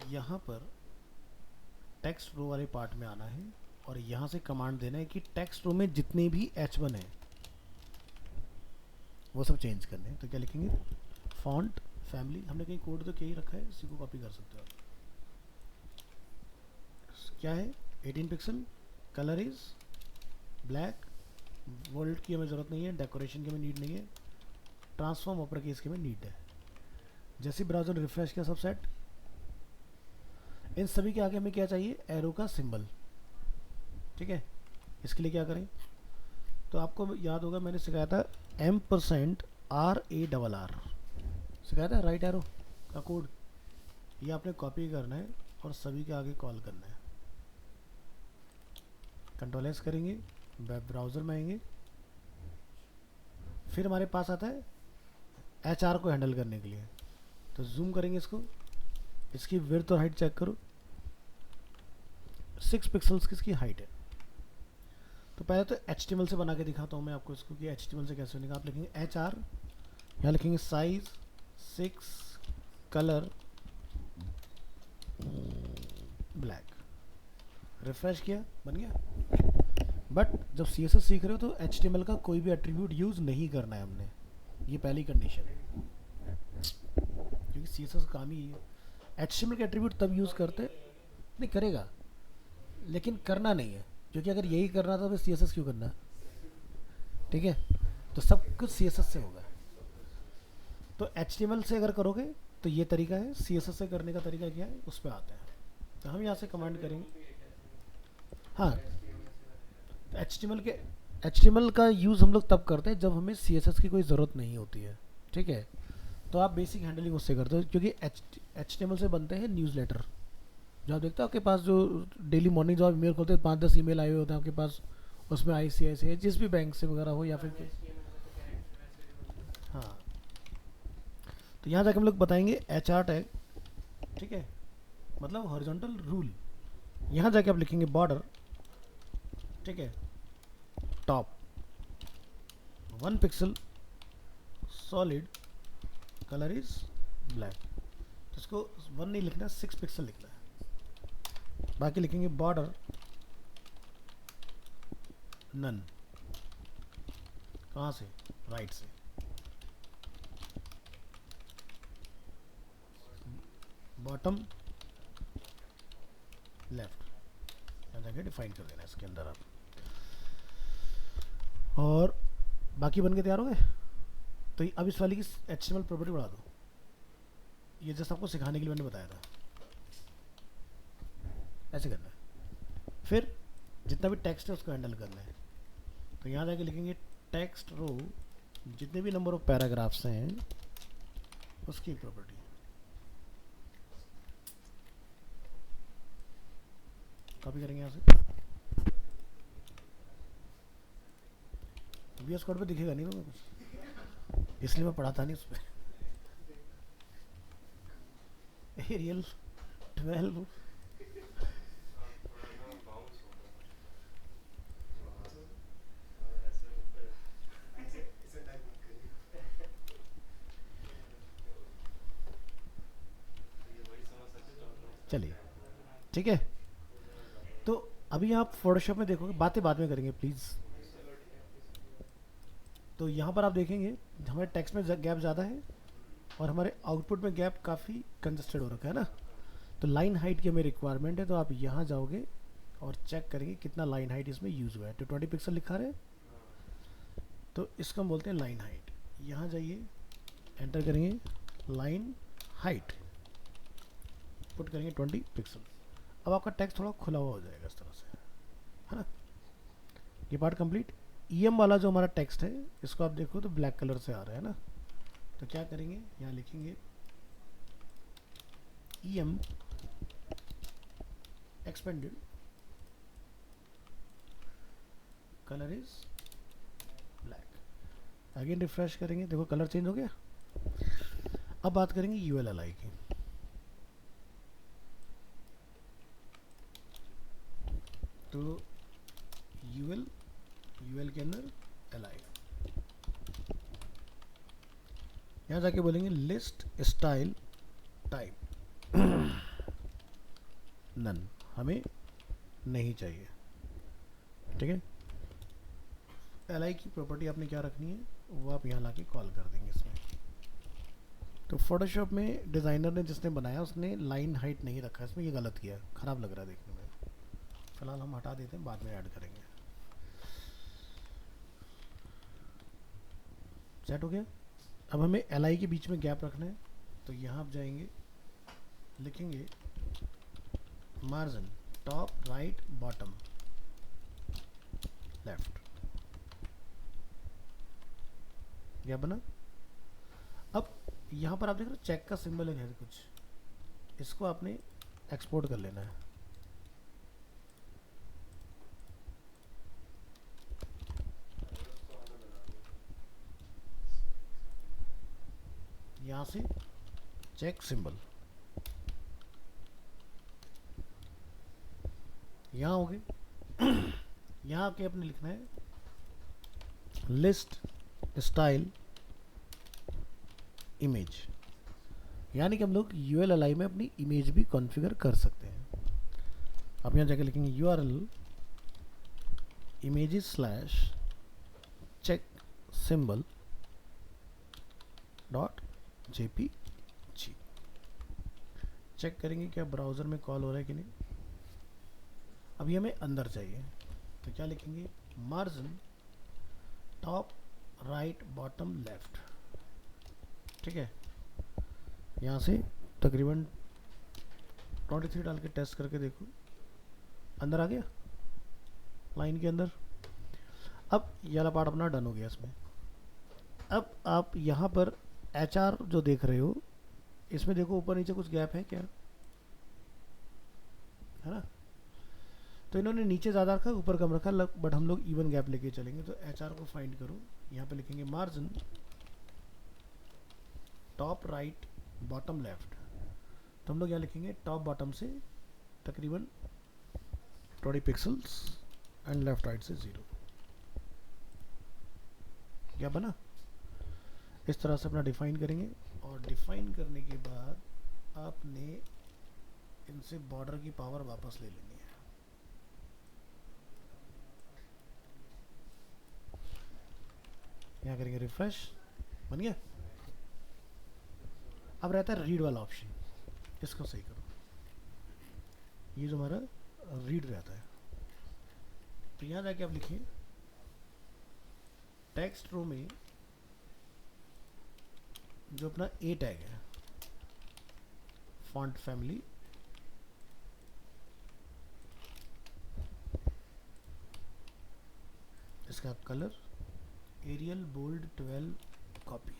यहाँ पर टेक्स्ट रो वाले पार्ट में आना है और यहाँ से कमांड देना है कि टेक्स्ट रो में जितने भी H1 है वो सब चेंज करने हैं। तो क्या लिखेंगे, फॉन्ट फैमिली, हमने कहीं कोड तो क्या ही रखा है, इसी को कॉपी कर सकते हो आप। क्या है 18 pixel, colour is black, world की हमें ज़रूरत नहीं है, डेकोरेशन की हमें नीड नहीं है, ट्रांसफॉर्म अपर केस की हमें नीड है। जैसे ब्राउज़र रिफ्रेश किया सब सेट। इन सभी के आगे हमें क्या चाहिए, एरो का सिंबल, ठीक है। इसके लिए क्या करें, तो आपको याद होगा मैंने सिखाया था $RARR सिखाया था, राइट एरो का कोड। ये आपने कॉपी करना है और सभी के आगे कॉल करना है। Ctrl+S करेंगे, वेब ब्राउज़र में आएंगे, फिर हमारे पास आता है HR को हैंडल करने के लिए। तो जूम करेंगे इसको, इसकी विड्थ और हाइट चेक करो, 6 पिक्सल्स की इसकी हाइट है। तो पहले तो HTML से बना के दिखाता हूँ मैं आपको इसको कि HTML से कैसे बनेगा। आप लिखेंगे HR, यहाँ लिखेंगे साइज 6, कलर ब्लैक, रिफ्रेश किया, बन गया। बट जब CSS सीख रहे हो तो HTML का कोई भी एट्रीब्यूट यूज़ नहीं करना है हमने, ये पहली कंडीशन है, क्योंकि CSS का काम ही है। HTML के एट्रीब्यूट तब यूज़ करते, नहीं करेगा लेकिन करना नहीं है, क्योंकि अगर यही करना था तो CSS क्यों करना, ठीक है। तो सब कुछ CSS से होगा। तो HTML से अगर करोगे तो ये तरीका है, CSS से करने का तरीका क्या है उस पर आते हैं। तो हम यहाँ से कमांड करेंगे, हाँ तो HTML का यूज़ हम लोग तब करते हैं जब हमें CSS की कोई ज़रूरत नहीं होती है, ठीक है। तो आप बेसिक हैंडलिंग उससे करते हो, क्योंकि HTML से बनते हैं न्यूज़लेटर। जो आप देखते हो आपके पास जो डेली मॉर्निंग जो आप ईमेल खोलते हैं 5-10 ईमेल आए हुए होते हैं आपके पास, उसमें ICICI जिस भी बैंक से वगैरह हो या फिर हाँ। तो यहाँ जाके हम लोग बताएंगे HR टैग, ठीक है, मतलब हॉरिजॉन्टल रूल। यहाँ जाके आप लिखेंगे बॉर्डर, ठीक है, top 1 pixel, solid, colour is black. तो इसको 1 नहीं लिखना, 6 पिक्सल लिखना है। बाकी लिखेंगे बॉर्डर नन, कहाँ से, राइट से, बॉटम लेफ्ट, जाके डिफाइन कर देना इसके अंदर आप। और बाकी बन के तैयार हो गए। तो अब इस वाली की HTML प्रॉपर्टी बढ़ा दो, ये जैसा आपको सिखाने के लिए मैंने बताया था, ऐसे करना है। फिर जितना भी टेक्स्ट है उसको हैंडल करना है। तो यहाँ जाके लिखेंगे टेक्स्ट रो, जितने भी नंबर ऑफ पैराग्राफ्स हैं उसकी प्रॉपर्टी, कॉपी करेंगे यहाँ से। VS कोड पे दिखेगा नहीं तो कुछ, इसलिए मैं पढ़ाता नहीं उस पर। एरियल 12, चलिए ठीक है। तो अभी आप फोटोशॉप में देखोगे, बातें बाद में करेंगे प्लीज़। तो यहाँ पर आप देखेंगे हमारे टेक्स्ट में गैप ज़्यादा है और हमारे आउटपुट में गैप काफ़ी कंजस्टेड हो रखा है ना। तो लाइन हाइट की हमें रिक्वायरमेंट है, तो आप यहाँ जाओगे और चेक करेंगे कितना लाइन हाइट इसमें यूज़ हुआ है। तो 20 पिक्सल लिखा रहे, तो इसको हम बोलते हैं लाइन हाइट। यहाँ जाइए, एंटर करेंगे लाइन हाइट, पुट करेंगे 20 पिक्सल। अब आपका टेक्स्ट थोड़ा खुला हुआ हो जाएगा इस तरह से, है ना। ये पार्ट कंप्लीट। वाला जो हमारा टेक्स्ट है इसको आप देखो तो ब्लैक कलर से आ रहा है ना। तो क्या करेंगे, यहाँ लिखेंगे expanded colour is black. Again refresh करेंगे, देखो कलर चेंज हो गया। अब बात करेंगे ULLI की। तो UL के अंदर LI, यहाँ जाके बोलेंगे लिस्ट स्टाइल टाइप नन, हमें नहीं चाहिए, ठीक है। LI की प्रॉपर्टी आपने क्या रखनी है वो आप यहाँ लाके कॉल कर देंगे इसमें। तो फोटोशॉप में डिज़ाइनर ने जिसने बनाया उसने लाइन हाइट नहीं रखा इसमें, ये गलत किया, ख़राब लग रहा है देखने में। फिलहाल हम हटा देते हैं, बाद में ऐड करेंगे। सेट हो गया। अब हमें LI के बीच में गैप रखना है। तो यहाँ आप जाएंगे, लिखेंगे margin top right bottom left, gap बना। अब यहाँ पर आप देख रहे हो चेक का सिंबल है कुछ, इसको आपने एक्सपोर्ट कर लेना है। यहाँ से चेक सिंबल, यहाँ हो गए। यहाँ आके अपने लिखना है लिस्ट स्टाइल इमेज, यानी कि हम लोग ULLI में अपनी इमेज भी कॉन्फ़िगर कर सकते हैं। अब यहाँ जाके लिखेंगे URL images slash check symbol dot JPG। Check करेंगे क्या ब्राउज़र में कॉल हो रहा है कि नहीं। अभी हमें अंदर चाहिए तो क्या लिखेंगे, margin top right bottom left. ठीक है, यहाँ से तकरीबन 23 डाल के टेस्ट करके देखो, अंदर आ गया लाइन के अंदर। अब ये वाला पार्ट अपना डन हो गया इसमें। अब आप यहाँ पर HR जो देख रहे हो, इसमें देखो ऊपर नीचे कुछ गैप है क्या, है ना। तो इन्होंने नीचे ज़्यादा रखा, ऊपर कम रखा, बट हम लोग इवन गैप लेके चलेंगे। तो HR को फाइंड करो, यहाँ पे लिखेंगे margin top right bottom left. तो हम लोग यहाँ लिखेंगे टॉप बॉटम से तकरीबन 20 पिक्सल्स एंड लेफ्ट राइट से 0। क्या बना, इस तरह से अपना डिफाइन करेंगे। और डिफाइन करने के बाद आपने इनसे बॉर्डर की पावर वापस ले लेनी है। यहाँ करेंगे रिफ्रेश, बन गया। अब रहता है रीड वाला ऑप्शन, इसको सही करो। ये जो हमारा रीड रहता है, तो यहाँ जाके आप लिखिए टेक्स्ट रो में जो अपना A टैग है, फॉन्ट फैमिली, इसका colour Arial bold 12 copy.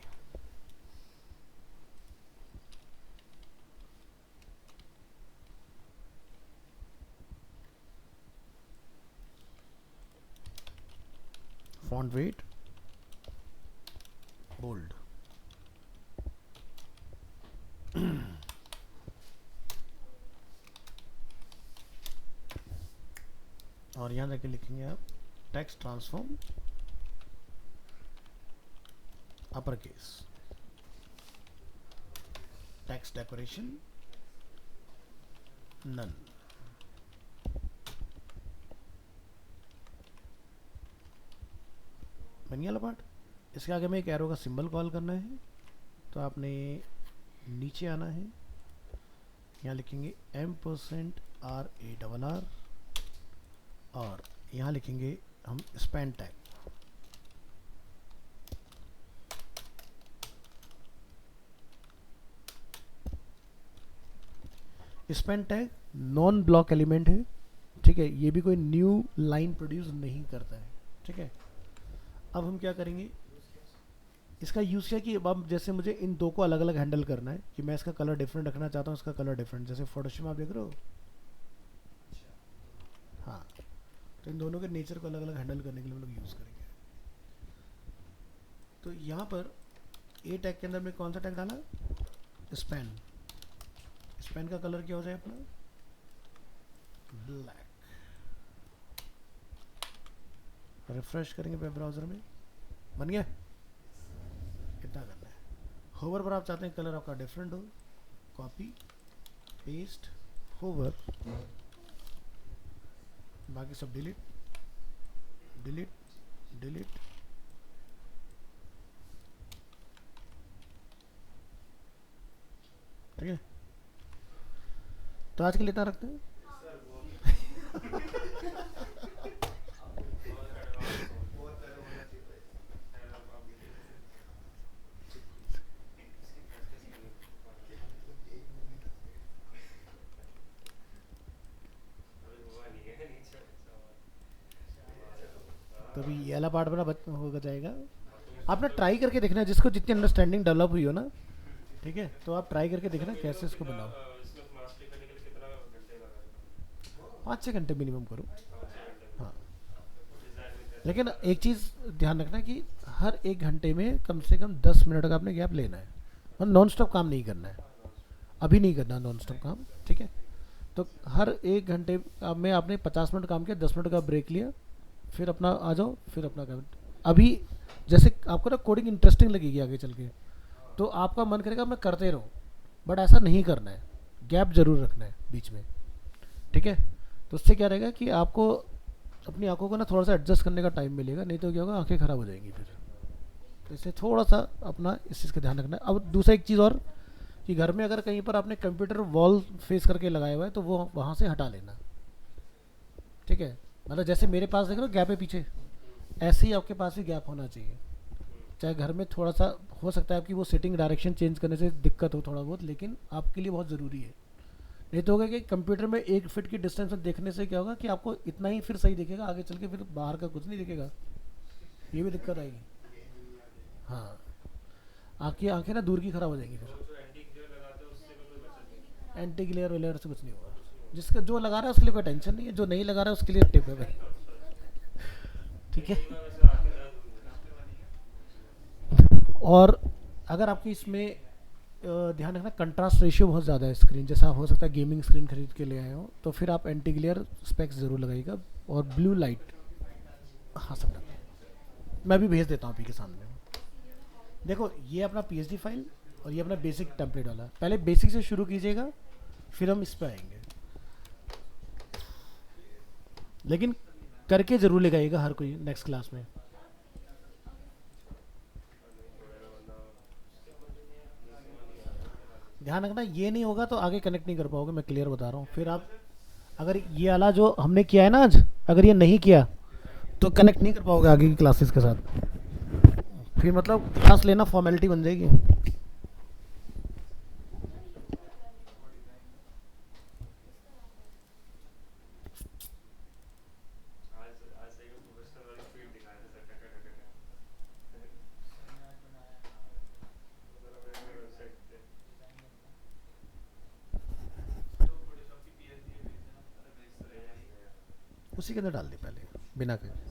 Font weight bold. और यहाँ जाके लिखेंगे आप text transform upper case, text decoration none. बन गया पार्ट। इसके आगे में एक एरो का सिंबल कॉल करना है, तो आपने नीचे आना है, यहाँ लिखेंगे $RARR और यहाँ लिखेंगे हम span tag. Span tag non block element है, ठीक है, ये भी कोई न्यू लाइन प्रोड्यूस नहीं करता है। ठीक है, अब हम क्या करेंगे, इसका यूज़ किया कि अब जैसे मुझे इन दो को अलग अलग हैंडल करना है, कि मैं इसका कलर डिफरेंट रखना चाहता हूँ, इसका कलर डिफरेंट, जैसे फोटोशॉप में आप देख रहे हो। हाँ, तो इन दोनों के नेचर को अलग अलग हैंडल करने के लिए हम लोग यूज़ करेंगे। तो यहाँ पर A टैग के अंदर में कौन सा टैग डाला, स्पैन। स्पैन का कलर क्या हो जाए अपना, ब्लैक। रिफ्रेश करेंगे वेब ब्राउज़र में, बन गया। कितना करना है, होवर पर आप चाहते हैं कलर आपका डिफरेंट हो, कॉपी पेस्ट होवर, बाकी सब डिलीट डिलीट डिलीट। ठीक है, तो आज के लिए इतना रखते हैं। तो अभी ये वाला पार्ट बना होगा जाएगा। आप ना ट्राई करके देखना, जिसको जितनी अंडरस्टैंडिंग डेवलप हुई हो ना, ठीक है, तो आप ट्राई करके देखना कैसे इसको बनाओ। 5-6 घंटे मिनिमम करो। हाँ, लेकिन एक चीज़ ध्यान रखना कि हर 1 घंटे में कम से कम 10 मिनट का आपने गैप लेना है, और नॉन स्टॉप काम नहीं करना है। अभी नहीं करना नॉन स्टॉप काम, ठीक है। तो हर 1 घंटे में आपने 50 मिनट काम किया, 10 मिनट का ब्रेक लिया, फिर अपना आ जाओ, फिर अपना काम। अभी जैसे आपको ना कोडिंग इंटरेस्टिंग लगेगी आगे चल के, तो आपका मन करेगा मैं करते रहूँ, बट ऐसा नहीं करना है, गैप जरूर रखना है बीच में, ठीक है। तो उससे क्या रहेगा कि आपको अपनी आंखों को ना थोड़ा सा एडजस्ट करने का टाइम मिलेगा, नहीं तो क्या होगा, आंखें ख़राब हो जाएंगी फिर। तो इससे थोड़ा सा अपना इस चीज़ का ध्यान रखना है। अब दूसरा एक चीज़ और, कि घर में अगर कहीं पर आपने कंप्यूटर वॉल फेस करके लगाया हुआ है तो वो वहाँ से हटा लेना, ठीक है। मतलब जैसे मेरे पास देख रहे हो गैप है पीछे, ऐसे ही आपके पास भी गैप होना चाहिए। चाहे घर में थोड़ा सा हो सकता है आपकी वो सिटिंग डायरेक्शन चेंज करने से दिक्कत हो थोड़ा बहुत, लेकिन आपके लिए बहुत ज़रूरी है। नहीं तो होगा कि कंप्यूटर में 1 फीट की डिस्टेंस में देखने से क्या होगा कि आपको इतना ही फिर सही दिखेगा, आगे चल के फिर बाहर का कुछ नहीं दिखेगा, ये भी दिक्कत आएगी। हाँ, आँखें आँखें ना दूर की ख़राब हो जाएंगी फिर। एंटी ग्लेयर वलेयर से कुछ नहीं होगा, जिसका जो लगा रहा है उसके लिए कोई टेंशन नहीं है, जो नहीं लगा रहा है उसके लिए टिप है भाई, ठीक है। और अगर आपकी इसमें ध्यान रखना, कंट्रास्ट रेशियो बहुत ज़्यादा है स्क्रीन, जैसा हो सकता है गेमिंग स्क्रीन खरीद के ले आए हो, तो फिर आप एंटी ग्लेयर स्पेक्स ज़रूर लगाइएगा, और ब्लू लाइट। हाँ सब लगता है, मैं भी भेज देता हूँ आपके के सामने। देखो ये अपना पीएचडी फाइल और ये अपना बेसिक टेम्पलेट वाला, पहले बेसिक से शुरू कीजिएगा, फिर हम इस पे आएंगे, लेकिन करके ज़रूर लगाइएगा हर कोई नेक्स्ट क्लास में। ध्यान रखना, ये नहीं होगा तो आगे कनेक्ट नहीं कर पाओगे, मैं क्लियर बता रहा हूँ। फिर आप अगर ये वाला जो हमने किया है ना आज, अगर ये नहीं किया तो कनेक्ट नहीं कर पाओगे आगे की क्लासेस के साथ, फिर मतलब क्लास लेना फॉर्मेलिटी बन जाएगी। उसी के अंदर डाल दे पहले, बिना कहे।